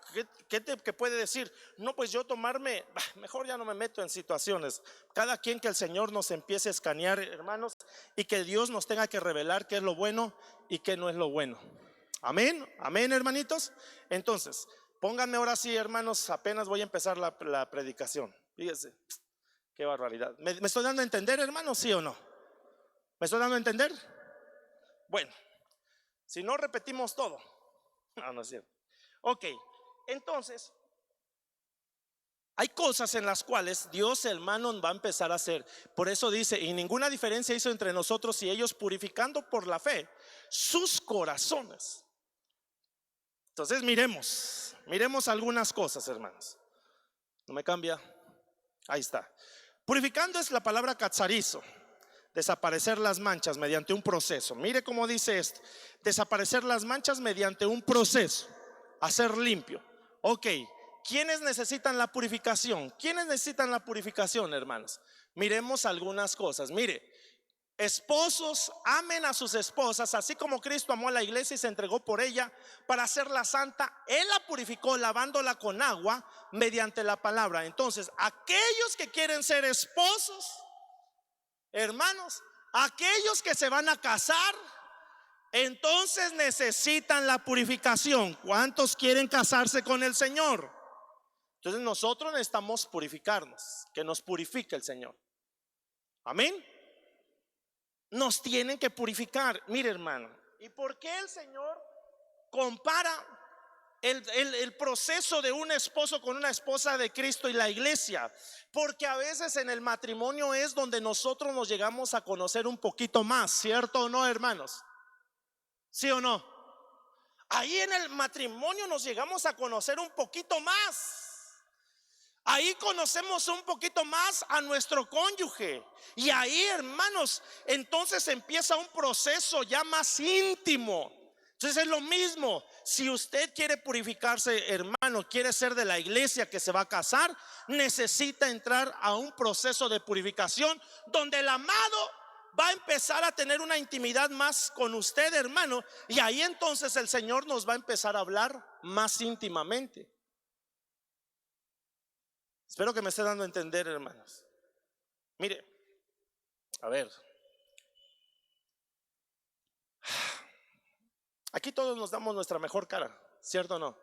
[SPEAKER 1] que puede decir: no, pues yo tomarme, mejor ya no me meto en situaciones. Cada quien, que el Señor nos empiece a escanear, hermanos, y que Dios nos tenga que revelar qué es lo bueno y qué no es lo bueno. Amén, amén, hermanitos. Entonces pónganme ahora sí, hermanos, apenas voy a empezar la predicación. Fíjense, qué barbaridad. ¿Me estoy dando a entender, hermanos? ¿Sí o no? ¿Me estoy dando a entender? Bueno, si no repetimos todo. No es cierto. Ok, entonces hay cosas en las cuales Dios, hermano, va a empezar a hacer. Por eso dice: y ninguna diferencia hizo entre nosotros y ellos, purificando por la fe sus corazones. Entonces miremos algunas cosas, hermanos. No me cambia. Ahí está. Purificando es la palabra katsarizo, desaparecer las manchas mediante un proceso. Mire cómo dice esto: desaparecer las manchas mediante un proceso, hacer limpio. Ok, ¿quiénes necesitan la purificación? ¿Quiénes necesitan la purificación, hermanos? Miremos algunas cosas. Mire, esposos, amen a sus esposas, así como Cristo amó a la iglesia y se entregó por ella para hacerla santa. Él la purificó lavándola con agua mediante la palabra. Entonces, aquellos que quieren ser esposos, hermanos, aquellos que se van a casar, entonces necesitan la purificación. ¿Cuántos quieren casarse con el Señor? Entonces nosotros necesitamos purificarnos, que nos purifique el Señor. Amén. Nos tienen que purificar. Mire, hermano, ¿y por qué el Señor compara el proceso de un esposo con una esposa de Cristo y la iglesia? Porque a veces en el matrimonio es donde nosotros nos llegamos a conocer un poquito más, ¿cierto o no, hermanos? ¿Sí o no? Ahí en el matrimonio nos llegamos a conocer un poquito más. Ahí conocemos un poquito más a nuestro cónyuge. Y ahí, hermanos, entonces empieza un proceso ya más íntimo. Entonces es lo mismo. Si usted quiere purificarse, hermano, quiere ser de la iglesia que se va a casar, necesita entrar a un proceso de purificación donde el amado va a empezar a tener una intimidad más con usted, hermano. Y ahí entonces el Señor nos va a empezar a hablar más íntimamente. Espero que me esté dando a entender, hermanos. Mire, a ver, aquí todos nos damos nuestra mejor cara, ¿cierto o no?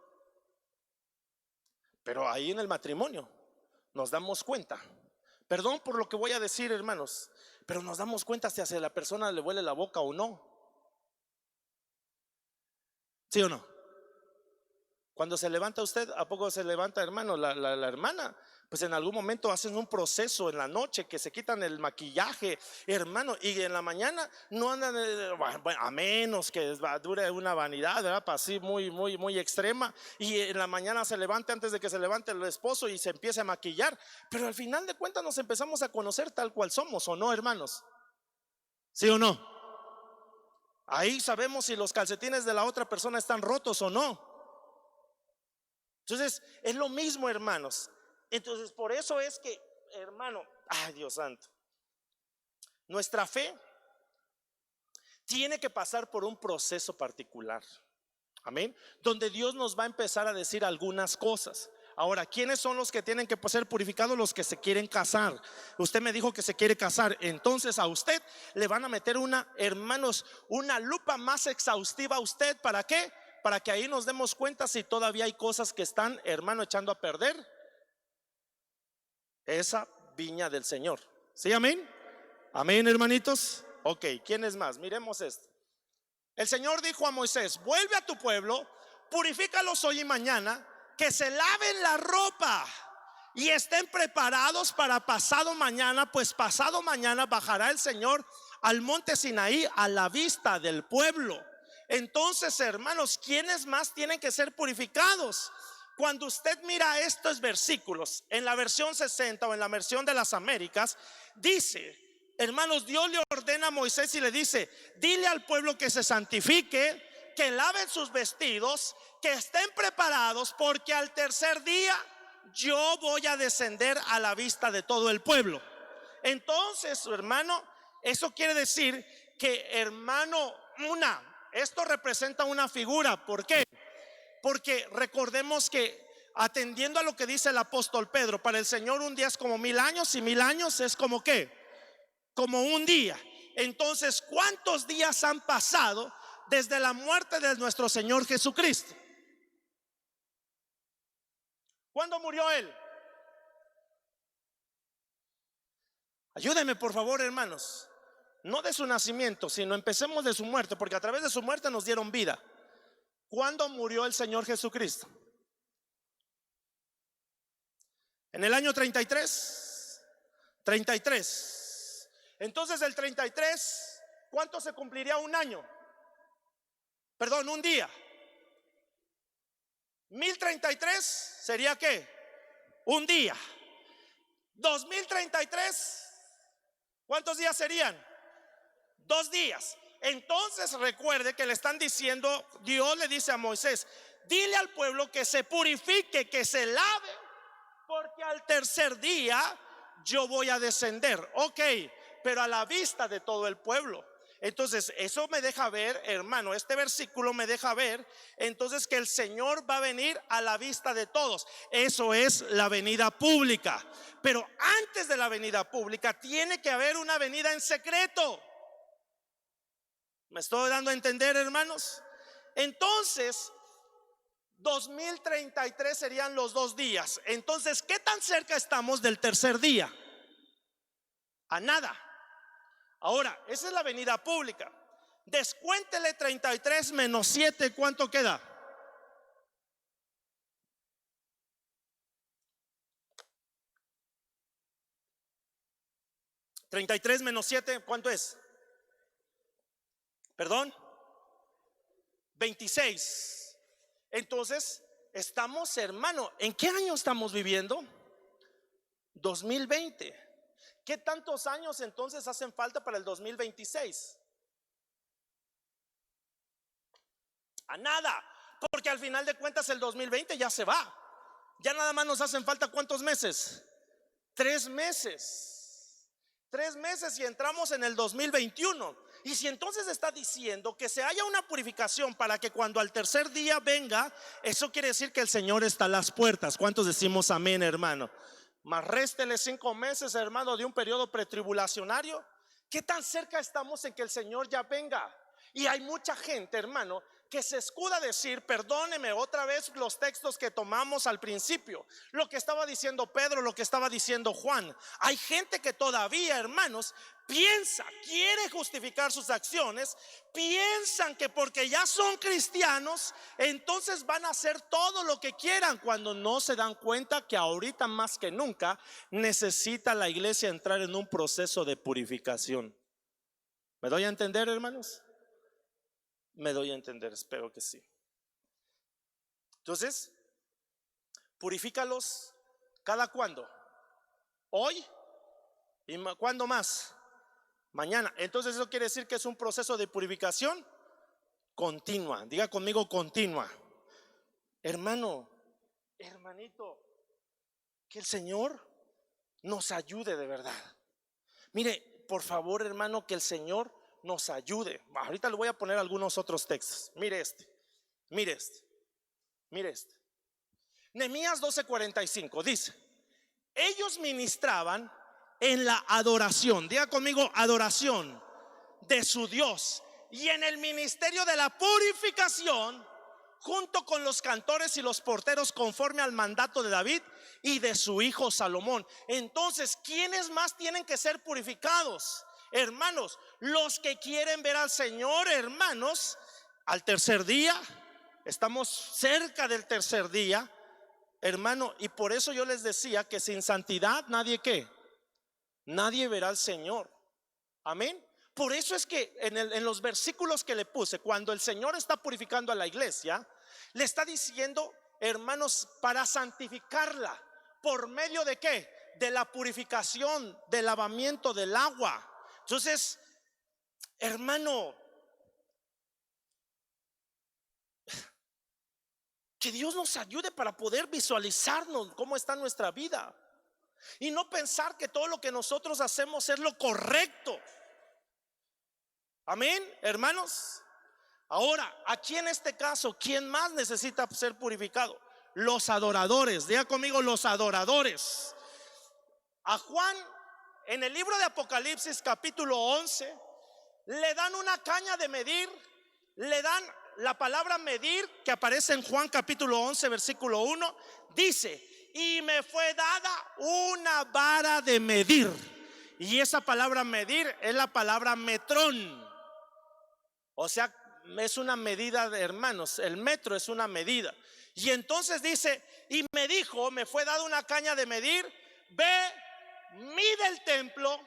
[SPEAKER 1] Pero ahí en el matrimonio nos damos cuenta. Perdón por lo que voy a decir, hermanos, pero nos damos cuenta si a la persona le huele la boca o no. ¿Sí o no? Cuando se levanta usted, ¿a poco se levanta, hermano? La hermana, pues en algún momento hacen un proceso en la noche que se quitan el maquillaje, hermano, y en la mañana no andan, bueno, a menos que dure una vanidad, ¿verdad? Así muy extrema, y en la mañana se levante antes de que se levante el esposo y se empiece a maquillar. Pero al final de cuentas nos empezamos a conocer tal cual somos, ¿o no, hermanos? ¿Sí o no? Ahí sabemos si los calcetines de la otra persona están rotos o no. Entonces es lo mismo, hermanos. Entonces por eso es que, hermano, ay Dios santo, nuestra fe tiene que pasar por un proceso particular. Amén. Donde Dios nos va a empezar a decir algunas cosas. Ahora, ¿quiénes son los que tienen que ser purificados? Los que se quieren casar. Usted me dijo que se quiere casar, entonces a usted le van a meter hermanos, una lupa más exhaustiva a usted. ¿Para qué? Para que ahí nos demos cuenta si todavía hay cosas que están, hermano, echando a perder esa viña del Señor. ¿Sí, amén? Amén, hermanitos. Ok, ¿quién es más? Miremos esto. El Señor dijo a Moisés: vuelve a tu pueblo, purifícalos hoy y mañana, que se laven la ropa y estén preparados para pasado mañana, pues pasado mañana bajará el Señor al monte Sinaí a la vista del pueblo. Entonces, hermanos, ¿quiénes más tienen que ser purificados? Cuando usted mira estos versículos en la versión 60 o en la versión de las Américas, dice, hermanos, Dios le ordena a Moisés y le dice: dile al pueblo que se santifique, que laven sus vestidos, que estén preparados, porque al tercer día yo voy a descender a la vista de todo el pueblo. Entonces, hermano, eso quiere decir que, hermano, esto representa una figura. ¿Por qué? Porque recordemos que, atendiendo a lo que dice el apóstol Pedro, para el Señor un día es como 1000 años y 1000 años es como ¿qué? Como un día. Entonces, ¿cuántos días han pasado desde la muerte de nuestro Señor Jesucristo? ¿Cuándo murió Él? Ayúdenme por favor, hermanos. No de su nacimiento, sino empecemos de su muerte, porque a través de su muerte nos dieron vida. ¿Cuándo murió el Señor Jesucristo? En el año 33. Entonces el 33, ¿cuánto se cumpliría un año? Perdón, un día. 1033 sería ¿qué? Un día. 2033, ¿cuántos días serían? 2 días. Entonces recuerde que le están diciendo, Dios le dice a Moisés: dile al pueblo que se purifique, que se lave, porque al tercer día yo voy a descender. Ok, pero a la vista de todo el pueblo. Entonces eso me deja ver, hermano, este versículo me deja ver entonces que el Señor va a venir a la vista de todos. Eso es la venida pública. Pero antes de la venida pública tiene que haber una venida en secreto. ¿Me estoy dando a entender, hermanos? Entonces 2033 serían los 2 días. Entonces, ¿qué tan cerca estamos del tercer día? A nada. Ahora, esa es la venida pública. Descuéntele 33 menos 7, ¿cuánto queda? ¿33 menos 7, cuánto es? Perdón, 26. Entonces, estamos, hermano, ¿en qué año estamos viviendo? 2020. ¿Qué tantos años entonces hacen falta para el 2026? A nada, porque al final de cuentas el 2020 ya se va. Ya nada más nos hacen falta ¿cuántos meses? 3 meses. 3 meses y entramos en el 2021. Y si entonces está diciendo que se haya una purificación para que cuando al tercer día venga, eso quiere decir que el Señor está a las puertas. ¿Cuántos decimos amén, hermano? Más réstele 5 meses, hermano, de un periodo pretribulacionario. ¿Qué tan cerca estamos en que el Señor ya venga? Y hay mucha gente, hermano, que se escuda a decir, perdóneme otra vez los textos que tomamos al principio, lo que estaba diciendo Pedro, lo que estaba diciendo Juan. Hay gente que todavía, hermanos, piensa, quiere justificar sus acciones, piensan que porque ya son cristianos, entonces van a hacer todo lo que quieran, cuando no se dan cuenta que ahorita más que nunca necesita la iglesia entrar en un proceso de purificación. ¿Me doy a entender, hermanos? Me doy a entender, espero que sí. Entonces, purifícalos cada cuándo. Hoy y ¿cuándo más? Mañana. Entonces eso quiere decir que es un proceso de purificación continua. Diga conmigo, continua. Hermano, hermanito, que el Señor nos ayude de verdad. Mire, por favor, hermano, que el Señor nos ayude. Ahorita le voy a poner algunos otros textos. Mire este, mire este, mire este. Nehemías 12:45 dice: ellos ministraban en la adoración, diga conmigo, adoración de su Dios, y en el ministerio de la purificación, junto con los cantores y los porteros, conforme al mandato de David y de su hijo Salomón. Entonces, ¿quiénes más tienen que ser purificados? Hermanos, los que quieren ver al Señor, hermanos, al tercer día. Estamos cerca del tercer día, hermano, y por eso yo les decía que sin santidad nadie nadie verá al Señor. Amén. Por eso es que en los versículos que le puse, cuando el Señor está purificando a la iglesia, le está diciendo, hermanos, para santificarla, ¿por medio de qué? De la purificación, del lavamiento del agua. Entonces, hermano, que Dios nos ayude para poder visualizarnos cómo está nuestra vida y no pensar que todo lo que nosotros hacemos es lo correcto. Amén, hermanos. Ahora, aquí en este caso, ¿quién más necesita ser purificado? Los adoradores. Diga conmigo, los adoradores. A Juan, en el libro de Apocalipsis capítulo 11, le dan una caña de medir, le dan la palabra medir, que aparece en Juan capítulo 11 versículo 1. Dice: y me fue dada una vara de medir. Y esa palabra medir es la palabra metrón. O sea, es una medida de, hermanos, el metro es una medida. Y entonces dice: y me dijo, me fue dada una caña de medir, ve, mide el templo,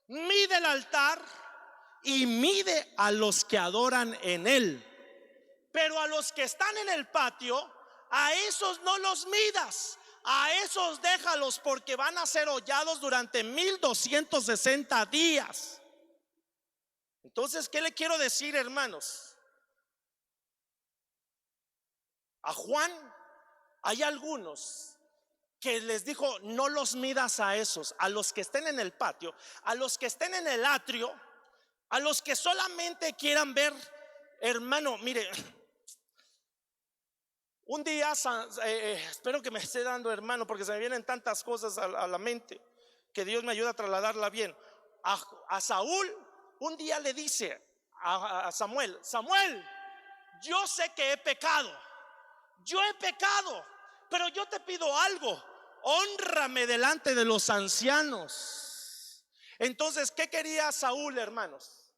[SPEAKER 1] mide el altar y mide a los que adoran en él. Pero a los que están en el patio, a esos no los midas, a esos déjalos, porque van a ser hollados durante 1260 días. Entonces, ¿qué le quiero decir, hermanos? A Juan hay algunos que les dijo: no los midas a esos, a los que estén en el patio, a los que estén en el atrio, a los que solamente quieran ver, hermano. Mire, un día, espero que me esté dando, hermano, porque se me vienen tantas cosas a la mente, que Dios me ayude a trasladarla bien. A Saúl un día le dice a Samuel: Samuel, yo sé que he pecado, pero yo te pido algo: hónrame delante de los ancianos. Entonces, ¿qué quería Saúl, hermanos?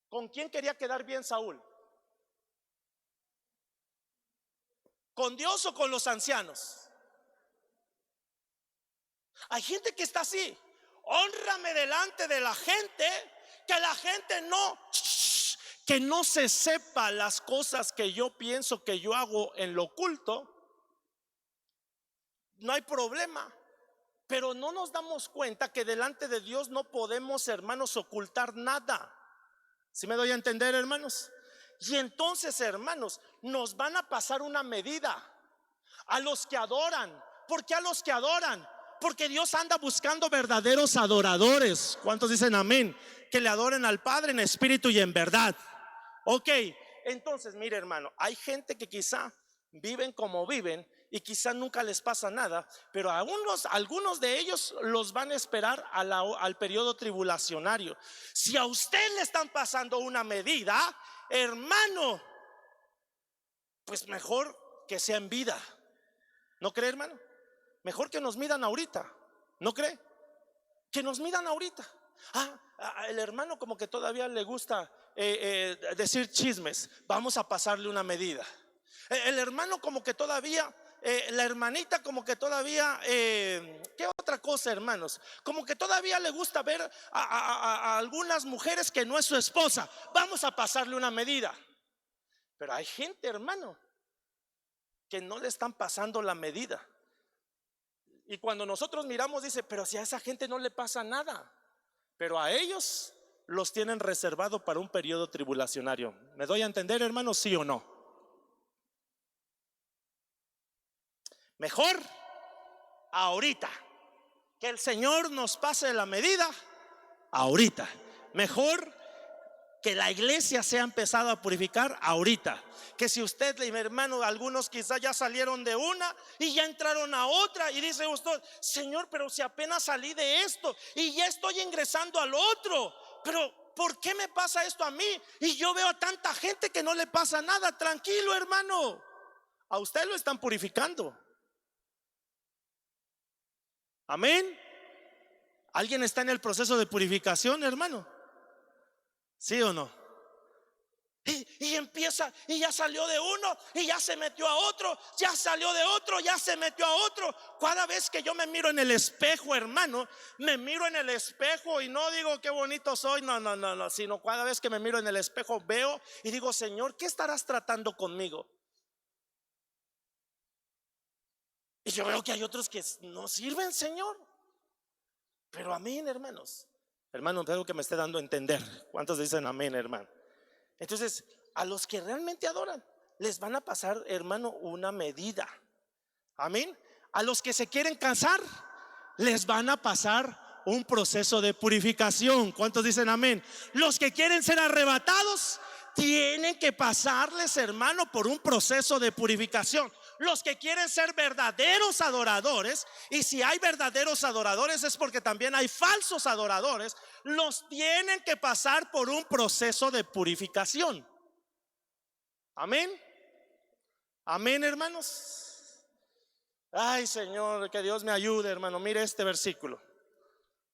[SPEAKER 1] ¿Con quién quería quedar bien Saúl? ¿Con Dios o con los ancianos? Hay gente que está así: honrame delante de la gente, que la gente no, que no se sepa las cosas que yo pienso que yo hago en lo oculto, no hay problema. Pero no nos damos cuenta que delante de Dios no podemos, hermanos, ocultar nada. ¿Sí me doy a entender, hermanos? Y entonces, hermanos, nos van a pasar una medida a los que adoran. ¿Por qué a los que adoran? Porque Dios anda buscando verdaderos adoradores. ¿Cuántos dicen amén? Que le adoren al Padre en espíritu y en verdad. Ok, entonces mire, hermano, hay gente que quizá viven como viven y quizá nunca les pasa nada, pero algunos de ellos los van a esperar al periodo tribulacionario. Si a usted le están pasando una medida, hermano, pues mejor que sea en vida. ¿No cree, hermano? Mejor que nos midan ahorita. ¿No cree? Que nos midan ahorita. El hermano como que todavía le gusta decir chismes. Vamos a pasarle una medida. El hermano como que todavía, la hermanita como que todavía, ¿qué otra cosa, hermanos? Como que todavía le gusta ver a algunas mujeres que no es su esposa. Vamos a pasarle una medida. Pero hay gente, hermano, que no le están pasando la medida. Y cuando nosotros miramos, dice, pero si a esa gente no le pasa nada. Pero a ellos los tienen reservado para un periodo tribulacionario. ¿Me doy a entender, hermano? ¿Sí o no? Mejor ahorita que el Señor nos pase la medida ahorita. Mejor que la iglesia se ha empezado a purificar ahorita. Que si usted, mi hermano, algunos quizás ya salieron de una y ya entraron a otra y dice usted, Señor, pero si apenas salí de esto y ya estoy ingresando al otro, pero ¿por qué me pasa esto a mí? Y yo veo a tanta gente que no le pasa nada. Tranquilo, hermano, a usted lo están purificando. Amén. ¿Alguien está en el proceso de purificación, hermano? ¿Sí o no? Y empieza, y ya salió de uno, y ya se metió a otro, ya salió de otro, ya se metió a otro. Cada vez que yo me miro en el espejo, hermano, me miro en el espejo y no digo qué bonito soy, no, sino cada vez que me miro en el espejo veo y digo, Señor, ¿qué estarás tratando conmigo? Y yo veo que hay otros que no sirven, Señor. Pero amén, hermanos. Hermano, espero que me esté dando a entender. ¿Cuántos dicen amén, hermano? Entonces, a los que realmente adoran, les van a pasar, hermano, una medida. Amén. A los que se quieren casar, les van a pasar un proceso de purificación. ¿Cuántos dicen amén? Los que quieren ser arrebatados, tienen que pasarles, hermano, por un proceso de purificación. Los que quieren ser verdaderos adoradores, y si hay verdaderos adoradores es porque también hay falsos adoradores, los tienen que pasar por un proceso de purificación. Amén. Amén, hermanos. Ay, Señor, que Dios me ayude, hermano. Mire este versículo.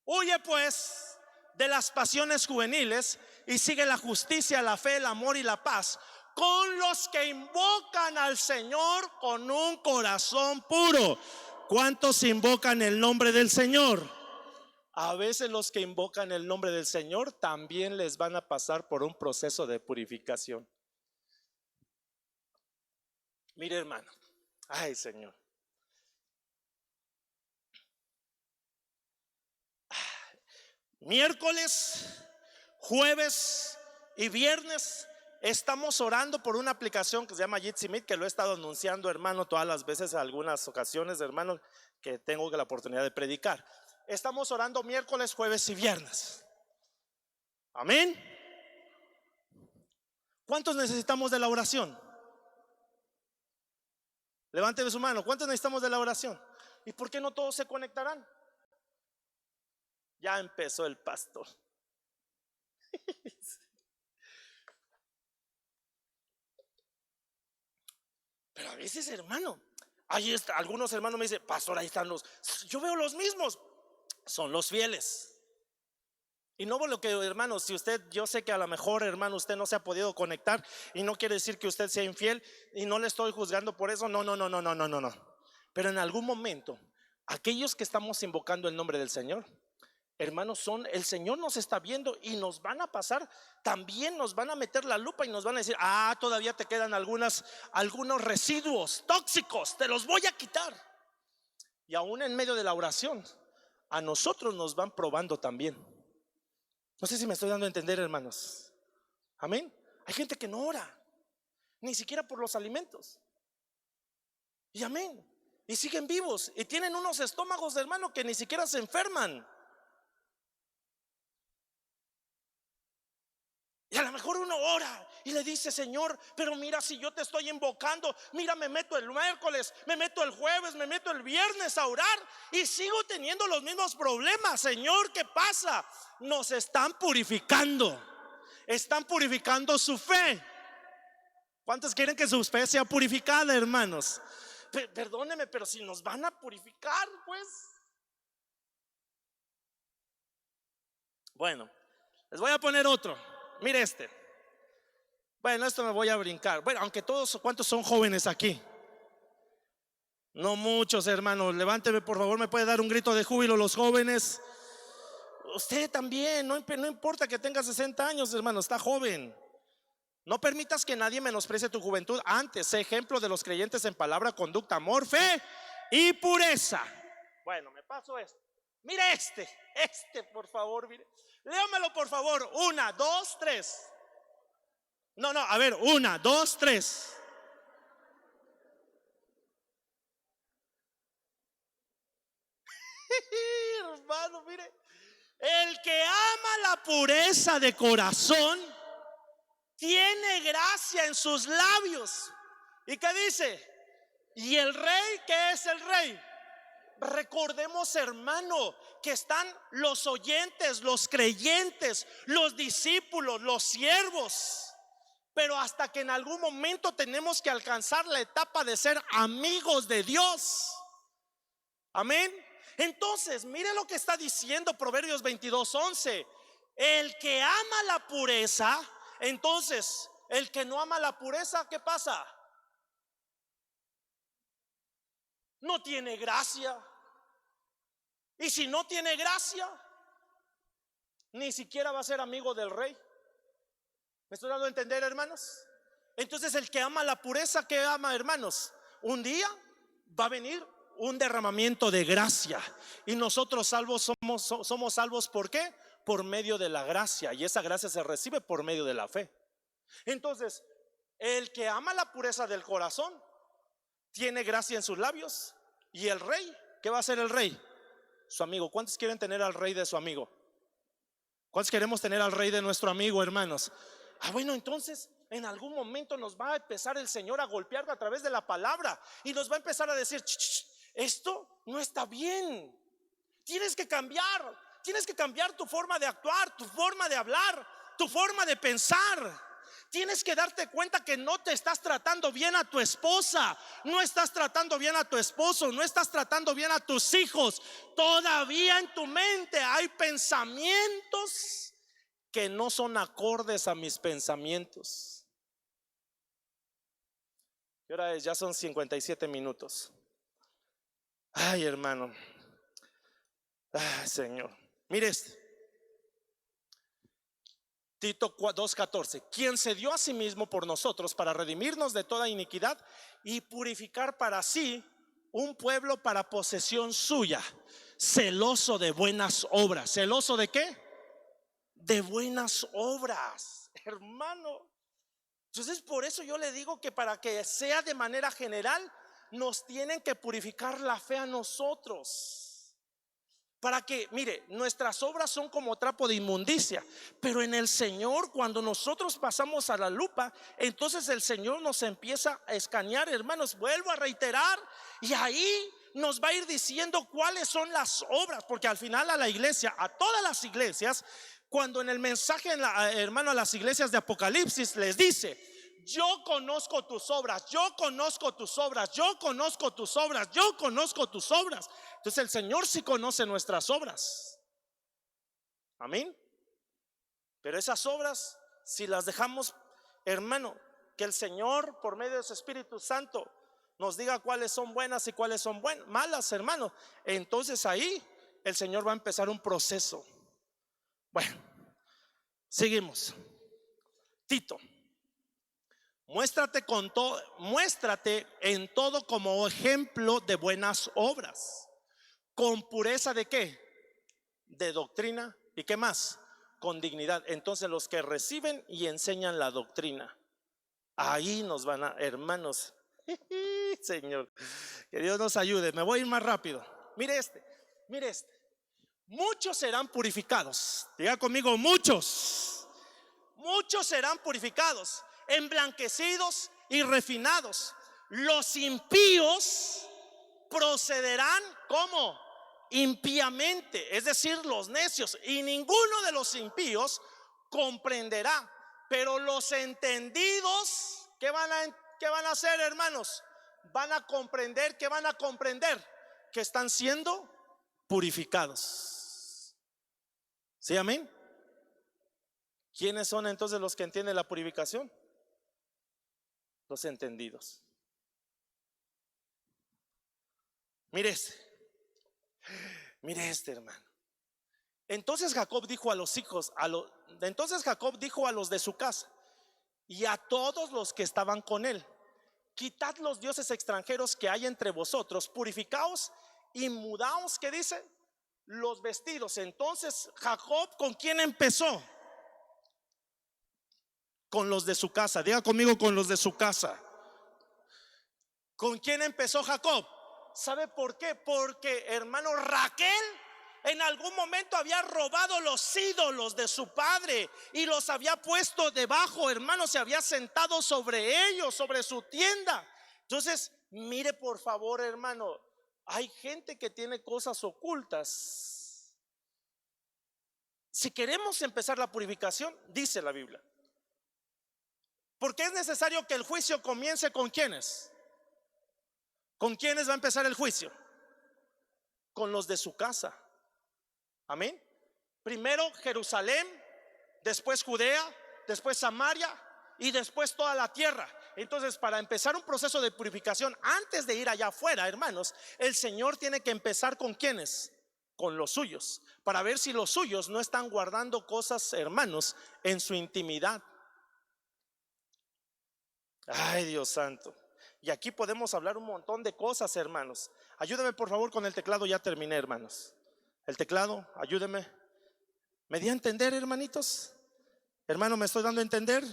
[SPEAKER 1] Huye pues de las pasiones juveniles y sigue la justicia, la fe, el amor y la paz con los que invocan al Señor con un corazón puro. ¿Cuántos invocan el nombre del Señor? A veces los que invocan el nombre del Señor también les van a pasar por un proceso de purificación. Mire, hermano, ay, Señor, miércoles, jueves y viernes estamos orando por una aplicación que se llama Jitsi Meet, que lo he estado anunciando, hermano, todas las veces, algunas ocasiones, hermano, que tengo la oportunidad de predicar. Estamos orando miércoles, jueves y viernes. Amén. ¿Cuántos necesitamos de la oración? Levánteme su mano. ¿Cuántos necesitamos de la oración? ¿Y por qué no todos se conectarán? Ya empezó el pastor. Pero a veces, hermano, ahí está, algunos hermanos me dicen, pastor, ahí están los. Yo veo los mismos, son los fieles. Y no lo que, hermano, si usted, yo sé que a lo mejor, hermano, usted no se ha podido conectar y no quiere decir que usted sea infiel y no le estoy juzgando por eso, no. Pero en algún momento, aquellos que estamos invocando el nombre del Señor, Hermanos, el Señor nos está viendo y nos van a pasar, también nos van a meter la lupa y nos van a decir: todavía te quedan algunos residuos tóxicos, te los voy a quitar. Y aún en medio de la oración, a nosotros nos van probando también. No sé si me estoy dando a entender, hermanos. Amén. Hay gente que no ora, ni siquiera por los alimentos. Y amén. Y siguen vivos y tienen unos estómagos, hermano, que ni siquiera se enferman. Y a lo mejor uno ora y le dice: Señor, pero mira, si yo te estoy invocando, mira, me meto el miércoles, me meto el jueves, me meto el viernes a orar y sigo teniendo los mismos problemas. Señor, ¿qué pasa? Nos están purificando su fe. ¿Cuántos quieren que su fe sea purificada, hermanos? Perdóneme, pero si nos van a purificar, pues. Bueno, les voy a poner otro. Mire este. Bueno, esto me voy a brincar. Bueno, aunque todos, ¿cuántos son jóvenes aquí? No muchos, hermanos. Levánteme, por favor, me puede dar un grito de júbilo los jóvenes. Usted también, no importa que tenga 60 años, hermano, está joven. No permitas que nadie menosprecie tu juventud. Antes, sé ejemplo de los creyentes en palabra, conducta, amor, fe y pureza. Bueno, me paso esto. Mire este, por favor, mire. Léamelo, por favor. 1, 2, 3. No, a ver, 1, 2, 3. Hermano, mire. El que ama la pureza de corazón tiene gracia en sus labios. ¿Y qué dice? ¿Y el rey? ¿Qué es el rey? Recordemos, hermano, que están los oyentes, los creyentes, los discípulos, los siervos. Pero hasta que en algún momento tenemos que alcanzar la etapa de ser amigos de Dios. Amén. Entonces, mire lo que está diciendo Proverbios 22:11. El que ama la pureza, entonces, el que no ama la pureza, ¿qué pasa? No tiene gracia. Y si no tiene gracia, ni siquiera va a ser amigo del rey. ¿Me estoy dando a entender, hermanos? Entonces, el que ama la pureza, ¿qué ama, hermanos? Un día va a venir un derramamiento de gracia. Y nosotros somos salvos, ¿por qué? Por medio de la gracia. Y esa gracia se recibe por medio de la fe. Entonces, el que ama la pureza del corazón tiene gracia en sus labios. Y el rey, ¿qué va a hacer el rey? Su amigo. ¿Cuántos quieren tener al rey de su amigo? ¿Cuántos queremos tener al rey de nuestro amigo, hermanos? Bueno, entonces en algún momento nos va a empezar el Señor a golpear a través de la palabra y nos va a empezar a decir: esto no está bien, tienes que cambiar tu forma de actuar, tu forma de hablar, tu forma de pensar. Tienes que darte cuenta que no te estás tratando bien a tu esposa, no estás tratando bien a tu esposo, no estás tratando bien a tus hijos. Todavía en tu mente hay pensamientos que no son acordes a mis pensamientos. ¿Qué hora es? Ya son 57 minutos. Ay, hermano. Ay, Señor. Mire este. Tito 2:14. Quien se dio a sí mismo por nosotros para redimirnos de toda iniquidad y purificar para sí un pueblo para posesión suya, celoso de buenas obras. ¿Celoso de qué? De buenas obras, hermano. Entonces, por eso yo le digo que para que sea de manera general, nos tienen que purificar la fe a nosotros. Para que, mire, nuestras obras son como trapo de inmundicia, pero en el Señor, cuando nosotros pasamos a la lupa, entonces el Señor nos empieza a escanear, hermanos. Vuelvo a reiterar, y ahí nos va a ir diciendo cuáles son las obras, porque al final a la iglesia, a todas las iglesias, cuando en el mensaje, hermano, a las iglesias de Apocalipsis les dice: yo conozco tus obras, yo conozco tus obras, yo conozco tus obras, yo conozco tus obras. Entonces el Señor sí conoce nuestras obras. Amén. Pero esas obras, si las dejamos, hermano, que el Señor por medio de su Espíritu Santo nos diga cuáles son buenas y cuáles son malas, hermano, entonces ahí el Señor va a empezar un proceso. Bueno, seguimos. Tito, muéstrate en todo como ejemplo de buenas obras, con pureza de qué, de doctrina, y qué más, con dignidad. Entonces los que reciben y enseñan la doctrina, ahí nos van a, hermanos, Señor, que Dios nos ayude. Me voy a ir más rápido. Mire este. Muchos serán purificados. Diga conmigo, muchos serán purificados, emblanquecidos y refinados. Los impíos procederán como impíamente, es decir, los necios, y ninguno de los impíos comprenderá. Pero los entendidos, ¿qué van a hacer, hermanos? Van a comprender, ¿qué van a comprender? Que están siendo purificados. ¿Sí, amén? ¿Quiénes son entonces los que entienden la purificación? Los entendidos. Mire este, hermano. Entonces Jacob dijo a los de su casa y a todos los que estaban con él: quitad los dioses extranjeros que hay entre vosotros, purificaos y mudaos, ¿qué dice? Los vestidos. Entonces Jacob, ¿con quién empezó? Con los de su casa. Diga conmigo, con los de su casa. ¿Con quién empezó Jacob? ¿Sabe por qué? Porque, hermano, Raquel en algún momento había robado los ídolos de su padre y los había puesto debajo, hermano, se había sentado sobre ellos, sobre su tienda. Entonces, mire por favor, hermano, hay gente que tiene cosas ocultas. Si queremos empezar la purificación, dice la Biblia, porque es necesario que el juicio comience con ¿quiénes? ¿Con quiénes va a empezar el juicio? Con los de su casa. Amén. Primero Jerusalén, después Judea, después Samaria y después toda la tierra. Entonces, para empezar un proceso de purificación, antes de ir allá afuera, hermanos, el Señor tiene que empezar con ¿quiénes? Con los suyos, para ver si los suyos no están guardando cosas, hermanos, en su intimidad. Ay, Dios santo. Y aquí podemos hablar un montón de cosas, hermanos. Ayúdeme por favor con el teclado, ya terminé, hermanos. El teclado, ayúdeme. ¿Me di a entender, hermanitos? Hermano, ¿me estoy dando a entender?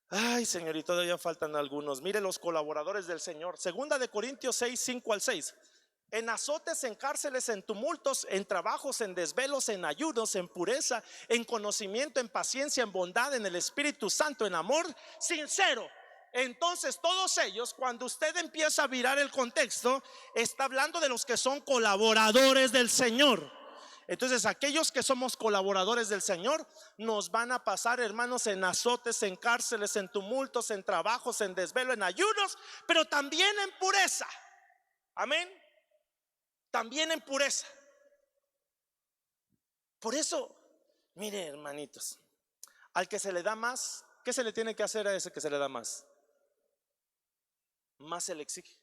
[SPEAKER 1] Ay, Señor, y todavía faltan algunos. Mire los colaboradores del Señor. Segunda de Corintios 6, 5 al 6. En azotes, en cárceles, en tumultos, en trabajos, en desvelos, en ayunos, en pureza, en conocimiento, en paciencia, en bondad, en el Espíritu Santo, en amor sincero. Entonces todos ellos, cuando usted empieza a mirar el contexto, está hablando de los que son colaboradores del Señor. Entonces aquellos que somos colaboradores del Señor nos van a pasar, hermanos, en azotes, en cárceles, en tumultos, en trabajos, en desvelo, en ayunos, pero también en pureza. Amén. También en pureza. Por eso, mire, hermanitos, al que se le da más, ¿qué se le tiene que hacer a ese que se le da más? Más se le exige.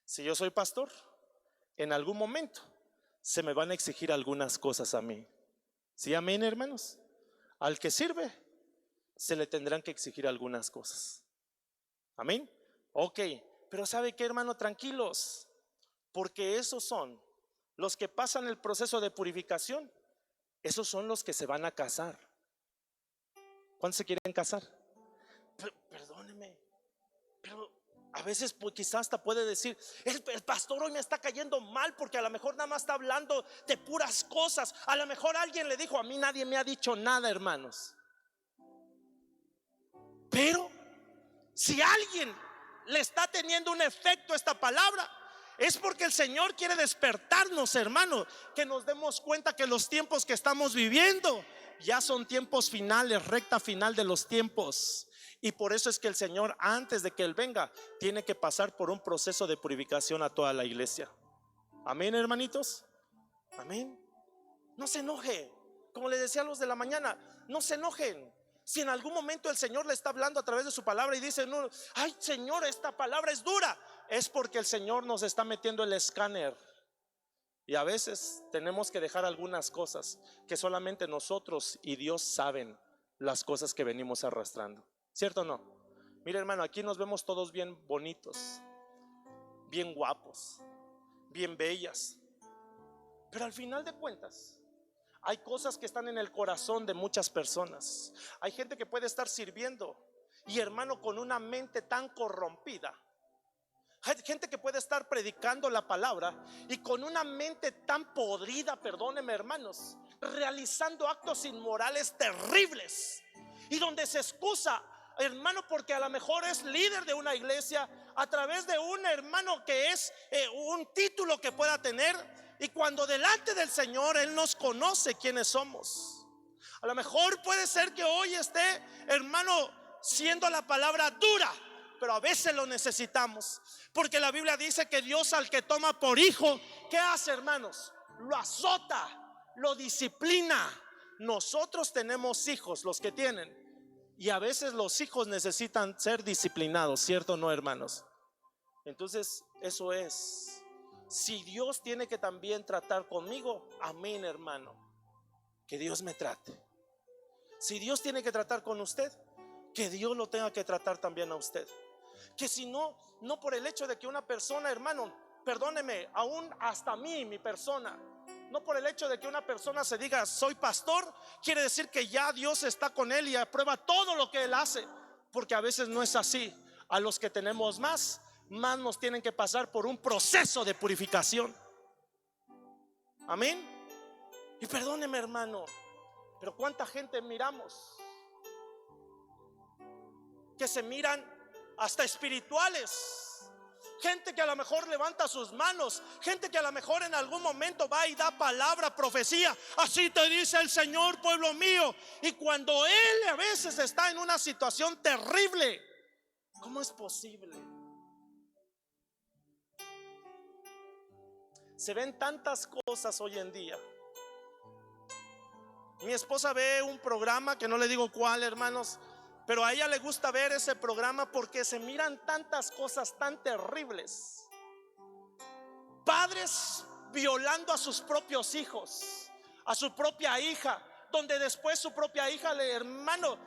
[SPEAKER 1] Si yo soy pastor, en algún momento se me van a exigir algunas cosas a mí. ¿Sí, amén, hermanos? Al que sirve se le tendrán que exigir algunas cosas. Amén. Ok, pero ¿sabe qué, hermano? Tranquilos, porque esos son los que pasan el proceso de purificación. Esos son los que se van a casar. ¿Cuántos se quieren casar? Perdóneme, pero a veces pues, quizás hasta puede decir: el pastor hoy me está cayendo mal porque a lo mejor nada más está hablando de puras cosas. A lo mejor alguien le dijo: a mí nadie me ha dicho nada, hermanos. Pero si alguien le está teniendo un efecto a esta palabra, es porque el Señor quiere despertarnos, hermano, que nos demos cuenta que los tiempos que estamos viviendo ya son tiempos finales, recta final de los tiempos. Y por eso es que el Señor, antes de que Él venga, tiene que pasar por un proceso de purificación a toda la iglesia. Amén, hermanitos. Amén. No se enoje, como les decía a los de la mañana, no se enojen. Si en algún momento el Señor le está hablando a través de su palabra y dice: no, ay, Señor, esta palabra es dura, es porque el Señor nos está metiendo el escáner. Y a veces tenemos que dejar algunas cosas que solamente nosotros y Dios saben las cosas que venimos arrastrando. ¿Cierto o no? Mira, hermano, aquí nos vemos todos bien bonitos, bien guapos, bien bellas. Pero al final de cuentas, hay cosas que están en el corazón de muchas personas. Hay gente que puede estar sirviendo y, hermano, con una mente tan corrompida. Hay gente que puede estar predicando la palabra y con una mente tan podrida, perdónenme, hermanos, realizando actos inmorales terribles, y donde se excusa, hermano, porque a lo mejor es líder de una iglesia a través de un hermano que es un título que pueda tener, y cuando delante del Señor Él nos conoce quiénes somos. A lo mejor puede ser que hoy esté, hermano, siendo la palabra dura, pero a veces lo necesitamos, porque la Biblia dice que Dios al que toma por hijo, ¿qué hace, hermanos? Lo azota, lo disciplina. Nosotros tenemos hijos, los que tienen, y a veces los hijos necesitan ser disciplinados, ¿cierto o no, hermanos? Entonces, eso es. Si Dios tiene que también tratar conmigo, amén, hermano, que Dios me trate. Si Dios tiene que tratar con usted, que Dios lo tenga que tratar también a usted. Que si no, no por el hecho de que una persona, hermano, perdóneme, aún hasta mí, mi persona, no por el hecho de que una persona se diga soy pastor, quiere decir que ya Dios está con él y aprueba todo lo que él hace, porque a veces no es así. A los que tenemos más nos tienen que pasar por un proceso de purificación. Amén. Y perdóneme, hermano, pero cuánta gente miramos que se miran hasta espirituales, gente que a lo mejor levanta sus manos, gente que a lo mejor en algún momento va y da palabra, profecía, así te dice el Señor, pueblo mío, y cuando él a veces está en una situación terrible, ¿cómo es posible? Se ven tantas cosas hoy en día. Mi esposa ve un programa que no le digo cuál, hermanos, pero a ella le gusta ver ese programa porque se miran tantas cosas tan terribles. Padres violando a sus propios hijos, a su propia hija, donde después su propia hija, hermano,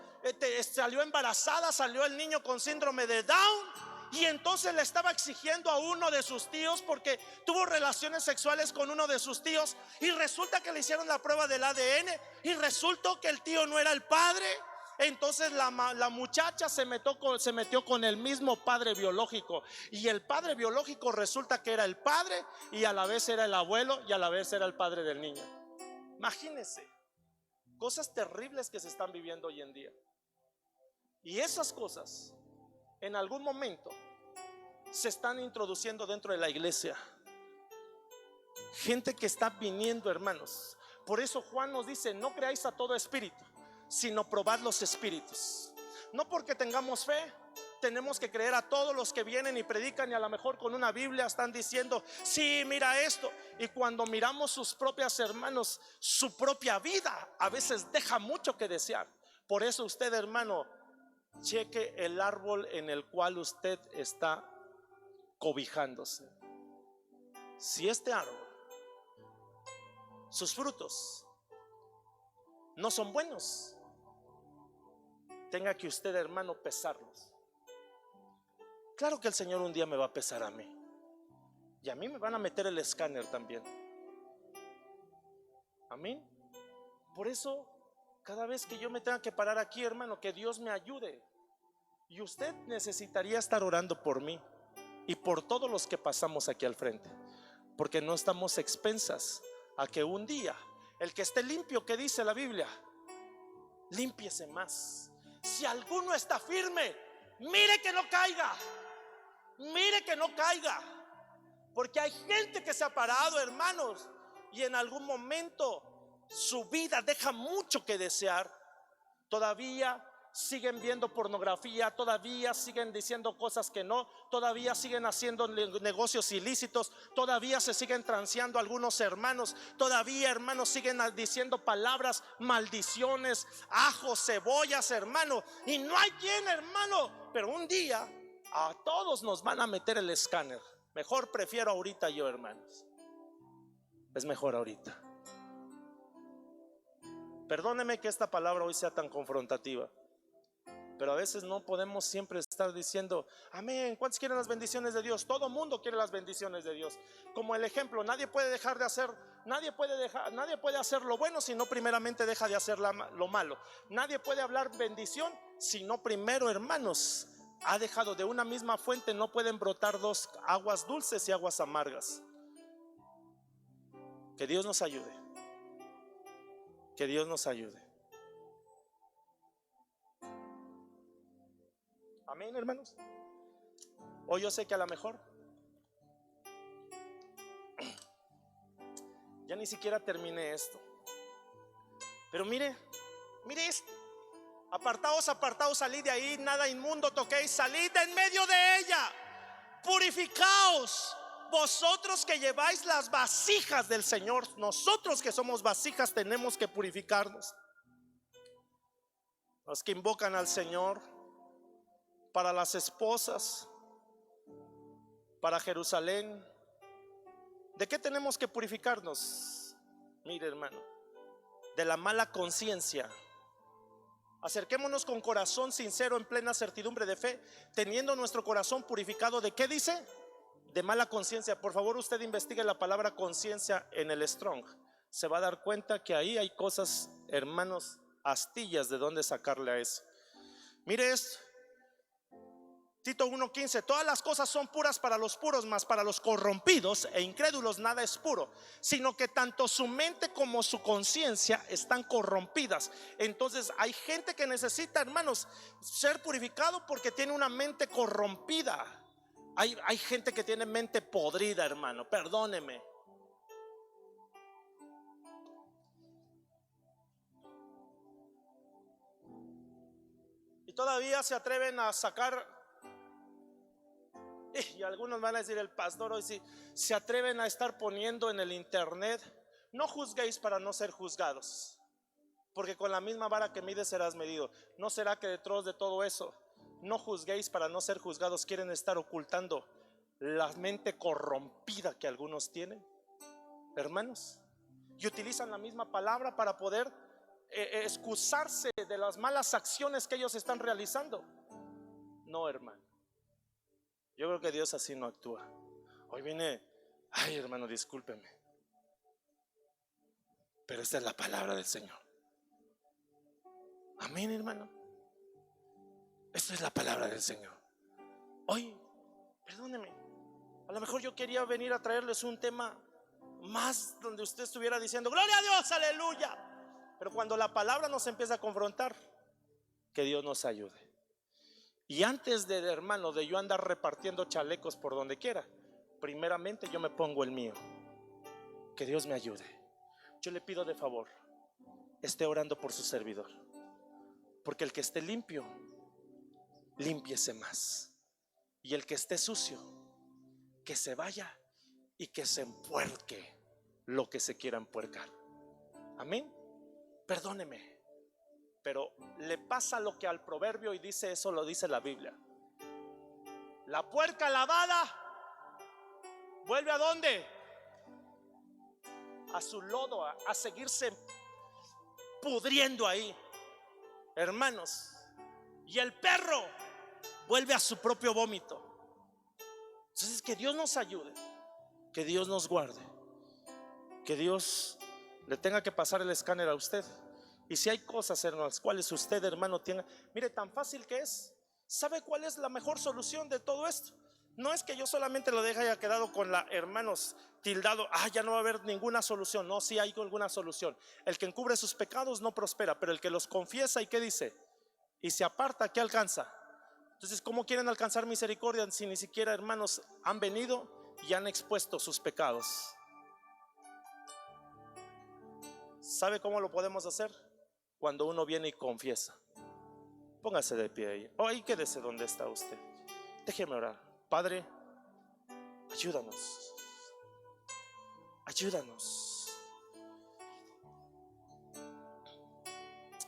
[SPEAKER 1] salió embarazada, salió el niño con síndrome de Down, y entonces le estaba exigiendo a uno de sus tíos porque tuvo relaciones sexuales con uno de sus tíos, y resulta que le hicieron la prueba del ADN y resultó que el tío no era el padre. Entonces la muchacha se metió con el mismo padre biológico, y el padre biológico resulta que era el padre y a la vez era el abuelo y a la vez era el padre del niño. Imagínense, cosas terribles que se están viviendo hoy en día. Y esas cosas en algún momento se están introduciendo dentro de la iglesia. Gente que está viniendo, hermanos. Por eso Juan nos dice: no creáis a todo espíritu, sino probad los espíritus. No porque tengamos fe tenemos que creer a todos los que vienen y predican, y a lo mejor con una Biblia están diciendo sí, mira esto, y cuando miramos sus propias, hermanos, su propia vida a veces deja mucho que desear. Por eso usted, hermano, cheque el árbol en el cual usted está cobijándose. Si este árbol, sus frutos no son buenos, tenga que usted, hermano, pesarlos. Claro que el Señor un día me va a pesar a mí, y a mí me van a meter el escáner también. Amén. Por eso cada vez que yo me tenga que parar aquí, hermano, que Dios me ayude. Y usted necesitaría estar orando por mí y por todos los que pasamos aquí al frente, porque no estamos expensas a que un día el que esté limpio, que dice la Biblia, límpiese más. Si alguno está firme, mire que no caiga, mire que no caiga, porque hay gente que se ha parado, hermanos, y en algún momento su vida deja mucho que desear. Todavía siguen viendo pornografía, todavía siguen diciendo cosas que no, todavía siguen haciendo negocios ilícitos, todavía se siguen transeando algunos hermanos, todavía, hermanos, siguen diciendo palabras, maldiciones, ajos, cebollas, hermano, y no hay quien, hermano, pero un día a todos nos van a meter el escáner. Mejor prefiero ahorita yo, hermanos, es mejor ahorita. Perdóneme que esta palabra hoy sea tan confrontativa, pero a veces no podemos siempre estar diciendo amén. ¿Cuántos quieren las bendiciones de Dios? Todo mundo quiere las bendiciones de Dios. Como el ejemplo, nadie puede dejar de hacer, nadie puede hacer lo bueno si no primeramente deja de hacer lo malo. Nadie puede hablar bendición si no primero, hermanos, ha dejado de una misma fuente. No pueden brotar dos aguas dulces y aguas amargas. Que Dios nos ayude. Que Dios nos ayude. Amén, hermanos. Hoy yo sé que a lo mejor ya ni siquiera terminé esto, pero mire esto. Apartaos, apartaos, salid de ahí, nada inmundo toquéis, salid de en medio de ella, purificaos vosotros que lleváis las vasijas del Señor. Nosotros que somos vasijas tenemos que purificarnos. Los que invocan al Señor, para las esposas, para Jerusalén, ¿de qué tenemos que purificarnos? Mire, hermano, de la mala conciencia. Acerquémonos con corazón sincero, en plena certidumbre de fe, teniendo nuestro corazón purificado. ¿De qué dice? De mala conciencia. Por favor, usted investigue la palabra conciencia en el Strong. Se va a dar cuenta que ahí hay cosas, hermanos, astillas de dónde sacarle a eso. Mire esto, Tito 1:15: todas las cosas son puras para los puros, mas para los corrompidos e incrédulos nada es puro, sino que tanto su mente como su conciencia están corrompidas. Entonces hay gente que necesita, hermanos, ser purificado porque tiene una mente corrompida. Hay gente que tiene mente podrida, hermano, perdóneme. Y todavía se atreven a sacar. Y algunos van a decir, el pastor hoy sí, se atreven a estar poniendo en el internet: no juzguéis para no ser juzgados, porque con la misma vara que mides serás medido. ¿No será que detrás de todo eso, no juzguéis para no ser juzgados, quieren estar ocultando la mente corrompida que algunos tienen, hermanos? Y utilizan la misma palabra para poder excusarse de las malas acciones que ellos están realizando. No, hermano, yo creo que Dios así no actúa. Hoy viene, ay, hermano, discúlpeme, pero esta es la palabra del Señor. Amén, hermano. Esta es la palabra del Señor. Hoy, perdóneme, a lo mejor yo quería venir a traerles un tema más donde usted estuviera diciendo gloria a Dios, aleluya. Pero cuando la palabra nos empieza a confrontar, que Dios nos ayude. Y antes de, hermano, de yo andar repartiendo chalecos por donde quiera, primeramente yo me pongo el mío. Que Dios me ayude. Yo le pido de favor, esté orando por su servidor, porque el que esté limpio, límpiese más. Y el que esté sucio, que se vaya y que se empuerque lo que se quiera empuercar. Amén. Perdóneme, pero le pasa lo que al proverbio, y dice eso, lo dice la Biblia: la puerca lavada vuelve ¿a dónde? A su lodo, a seguirse pudriendo ahí, hermanos. Y el perro vuelve a su propio vómito. Entonces, que Dios nos ayude, que Dios nos guarde, que Dios le tenga que pasar el escáner a usted. Y si hay cosas en las cuales usted, hermano, tiene, mire, tan fácil que es. ¿Sabe cuál es la mejor solución de todo esto? No es que yo solamente lo deje haya quedado con la, hermanos, tildado, ya no va a haber ninguna solución. No, sí hay alguna solución. El que encubre sus pecados no prospera, pero el que los confiesa, ¿y qué dice? Y se aparta, ¿qué alcanza? Entonces, ¿cómo quieren alcanzar misericordia si ni siquiera, hermanos, han venido y han expuesto sus pecados? ¿Sabe cómo lo podemos hacer? Cuando uno viene y confiesa. Póngase de pie ahí, ahí quédese donde está usted. Déjeme orar. Padre, ayúdanos. Ayúdanos.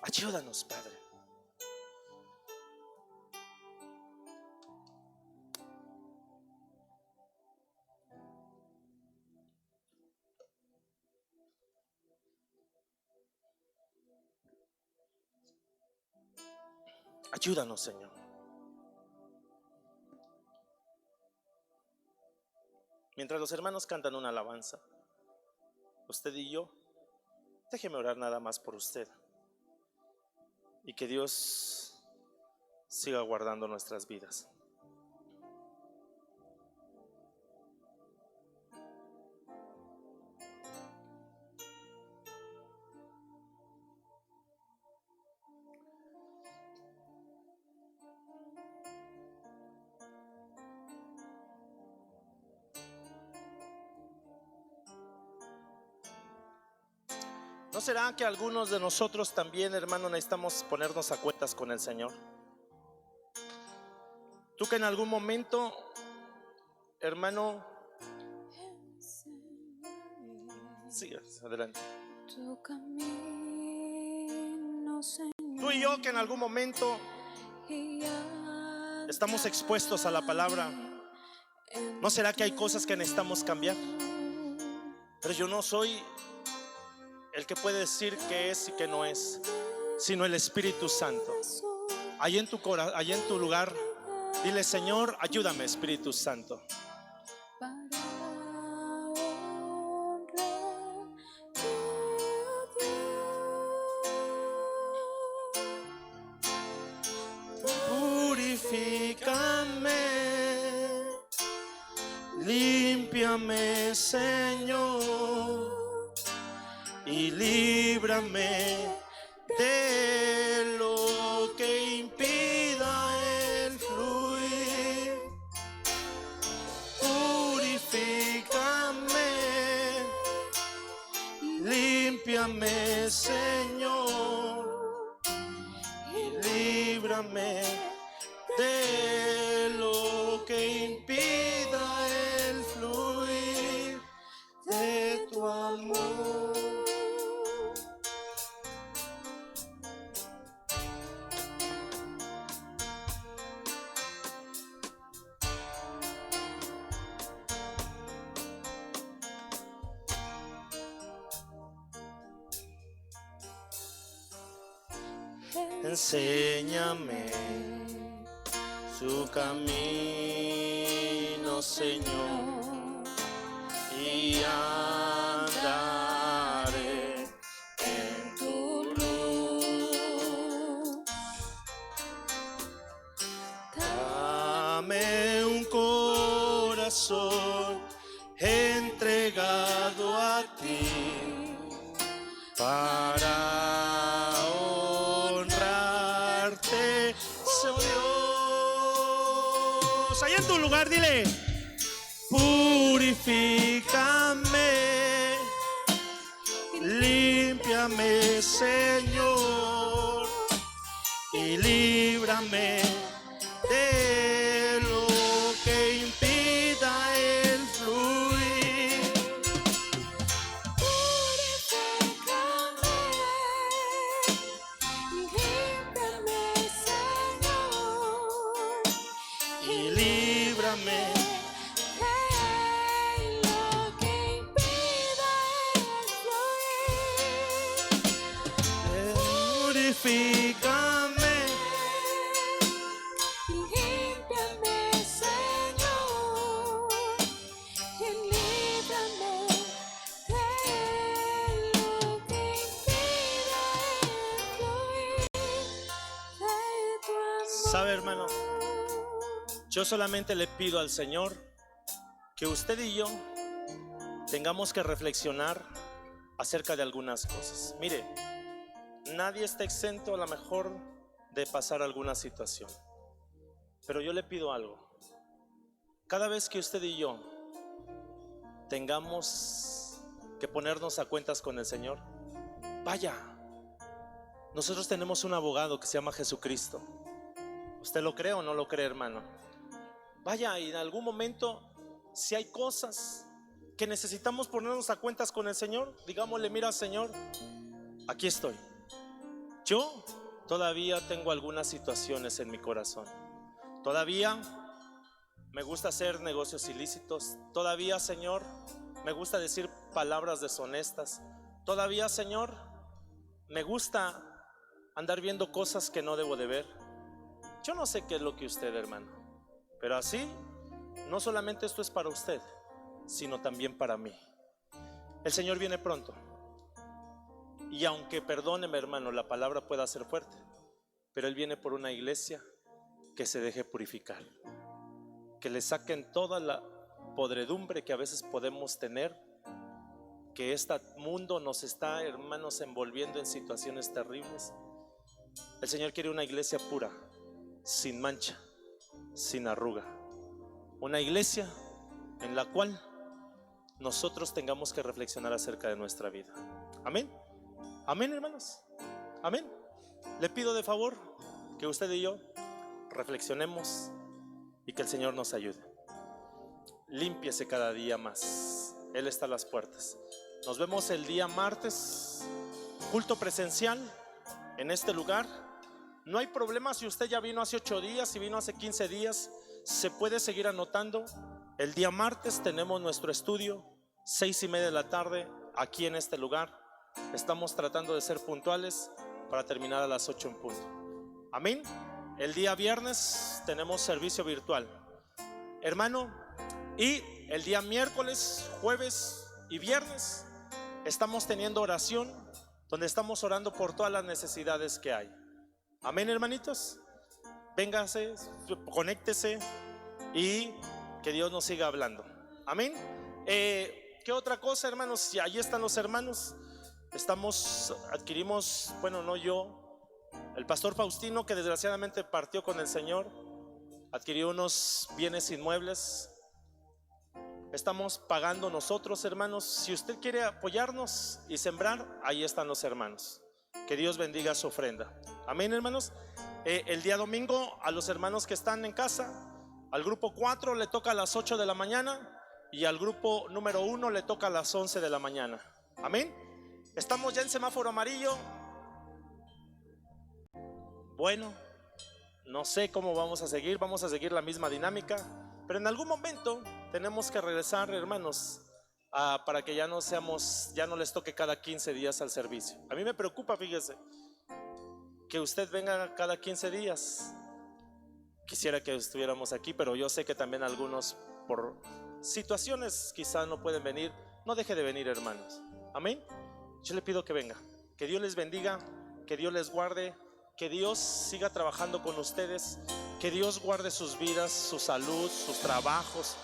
[SPEAKER 1] Ayúdanos, Padre. Ayúdanos, Señor. Mientras los hermanos cantan una alabanza, usted y yo, déjeme orar nada más por usted. Y que Dios siga guardando nuestras vidas. ¿No será que algunos de nosotros también, hermano, necesitamos ponernos a cuentas con el Señor? Tú que en algún momento, hermano, sigas adelante. Tú y yo que en algún momento estamos expuestos a la palabra, ¿no será que hay cosas que necesitamos cambiar? Pero yo no soy el que puede decir qué es y qué no es, sino el Espíritu Santo. Ahí en tu lugar, dile: Señor, ayúdame, Espíritu Santo. Purifícame, límpiame, Señor, y líbrame de lo que impida el fluir. Purifícame, límpiame, Señor, y líbrame de lo que impida el fluir de tu amor. Enséñame su camino, Señor, y andaré en tu luz. Dame un corazón entregado a ti para honrarte, oh Dios. Ahí en tu lugar, dile: purifícame, límpiame, Señor, y líbrame de lo que impida el fluir. Y líbrame de lo que impida el fluir. Purifícame, límpiame, Señor, y líbrame de lo que impida el fluir de tu amor. ¿Sabe, hermano? Yo solamente le pido al Señor que usted y yo tengamos que reflexionar acerca de algunas cosas. Mire, nadie está exento a lo mejor de pasar alguna situación, pero yo le pido algo: cada vez que usted y yo tengamos que ponernos a cuentas con el Señor, vaya, nosotros tenemos un abogado que se llama Jesucristo. ¿Usted lo cree o no lo cree, hermano? Vaya, y en algún momento, si hay cosas que necesitamos ponernos a cuentas con el Señor, digámosle: mira, Señor, aquí estoy. Yo todavía tengo algunas situaciones en mi corazón. Todavía me gusta hacer negocios ilícitos. Todavía, Señor, me gusta decir palabras deshonestas. Todavía, Señor, me gusta andar viendo cosas que no debo de ver. Yo no sé qué es lo que usted, hermano, pero así, no solamente esto es para usted, sino también para mí. El Señor viene pronto. Y aunque, perdóneme, hermano, la palabra pueda ser fuerte, pero Él viene por una iglesia que se deje purificar, que le saquen toda la podredumbre que a veces podemos tener, que este mundo nos está, hermanos, envolviendo en situaciones terribles. El Señor quiere una iglesia pura, sin mancha, sin arruga, una iglesia en la cual nosotros tengamos que reflexionar acerca de nuestra vida. Amén. Amén, hermanos. Amén. Le pido de favor que usted y yo reflexionemos y que el Señor nos ayude. Límpiese cada día más. Él está a las puertas. Nos vemos el día martes, culto presencial en este lugar. No hay problema si usted ya vino hace 8 días, si vino hace 15 días, se puede seguir anotando. El día martes tenemos nuestro estudio, 6:30 de la tarde, aquí en este lugar. Estamos tratando de ser puntuales para terminar a las 8 en punto. Amén. El día viernes tenemos servicio virtual, hermano. Y el día miércoles, jueves y viernes estamos teniendo oración, donde estamos orando por todas las necesidades que hay. Amén, hermanitos. Véngase, conéctese y que Dios nos siga hablando. Amén. ¿Qué otra cosa, hermanos? Si ahí están los hermanos. Adquirimos, bueno, no yo, el pastor Faustino, que desgraciadamente partió con el Señor, adquirió unos bienes inmuebles. Estamos pagando nosotros, hermanos. Si usted quiere apoyarnos y sembrar, ahí están los hermanos. Que Dios bendiga su ofrenda. Amén, hermanos. El día domingo, a los hermanos que están en casa, al grupo 4 le toca a las 8 de la mañana y al grupo número 1 le toca a las 11 de la mañana. Amén. Estamos ya en semáforo amarillo. Bueno, no sé cómo vamos a seguir la misma dinámica, pero en algún momento tenemos que regresar, hermanos, para que ya no les toque cada 15 días al servicio. A mí me preocupa, fíjese, que usted venga cada 15 días. Quisiera que estuviéramos aquí, pero yo sé que también algunos por situaciones quizá no pueden venir. No deje de venir, hermanos. Amén. Yo le pido que venga, que Dios les bendiga, que Dios les guarde, que Dios siga trabajando con ustedes, que Dios guarde sus vidas, su salud, sus trabajos,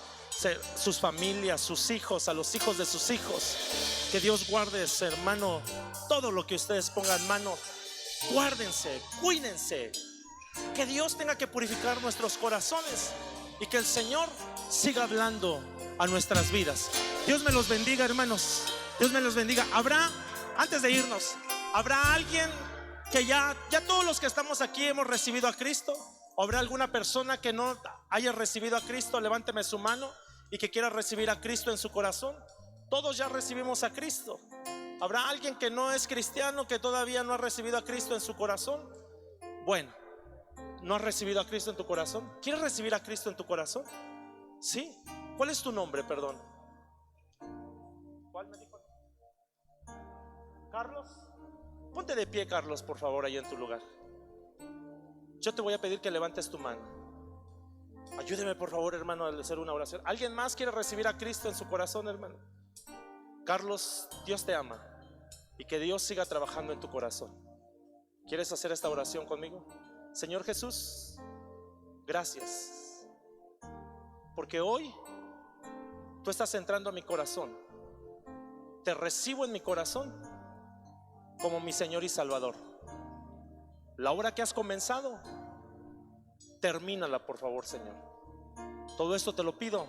[SPEAKER 1] sus familias, sus hijos, a los hijos de sus hijos. Que Dios guarde, hermano, todo lo que ustedes pongan mano. Guárdense, cuídense. Que Dios tenga que purificar nuestros corazones y que el Señor siga hablando a nuestras vidas. Dios me los bendiga, hermanos. Dios me los bendiga. Antes de irnos, ¿habrá alguien que ya todos los que estamos aquí hemos recibido a Cristo? ¿O habrá alguna persona que no haya recibido a Cristo? Levánteme su mano y que quiera recibir a Cristo en su corazón. Todos ya recibimos a Cristo. ¿Habrá alguien que no es cristiano, que todavía no ha recibido a Cristo en su corazón? Bueno, ¿no has recibido a Cristo en tu corazón? ¿Quieres recibir a Cristo en tu corazón? ¿Sí? ¿Cuál es tu nombre, perdón? ¿Cuál me dijo? ¿Carlos? Ponte de pie, Carlos, por favor, ahí en tu lugar. Yo te voy a pedir que levantes tu mano. Ayúdeme, por favor, hermano, a hacer una oración. ¿Alguien más quiere recibir a Cristo en su corazón, hermano? Carlos, Dios te ama y que Dios siga trabajando en tu corazón. ¿Quieres hacer esta oración conmigo? Señor Jesús, gracias, porque hoy tú estás entrando a mi corazón. Te recibo en mi corazón como mi Señor y Salvador. La obra que has comenzado, termínala, por favor, Señor. Todo esto te lo pido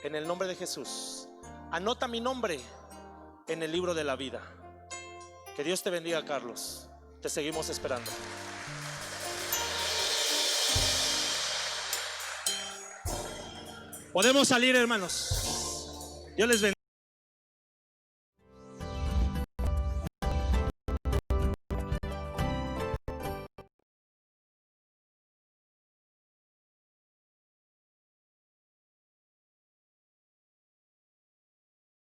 [SPEAKER 1] en el nombre de Jesús. Anota mi nombre en el libro de la vida. Que Dios te bendiga, Carlos. Te seguimos esperando. Podemos salir, hermanos. Dios les bendiga.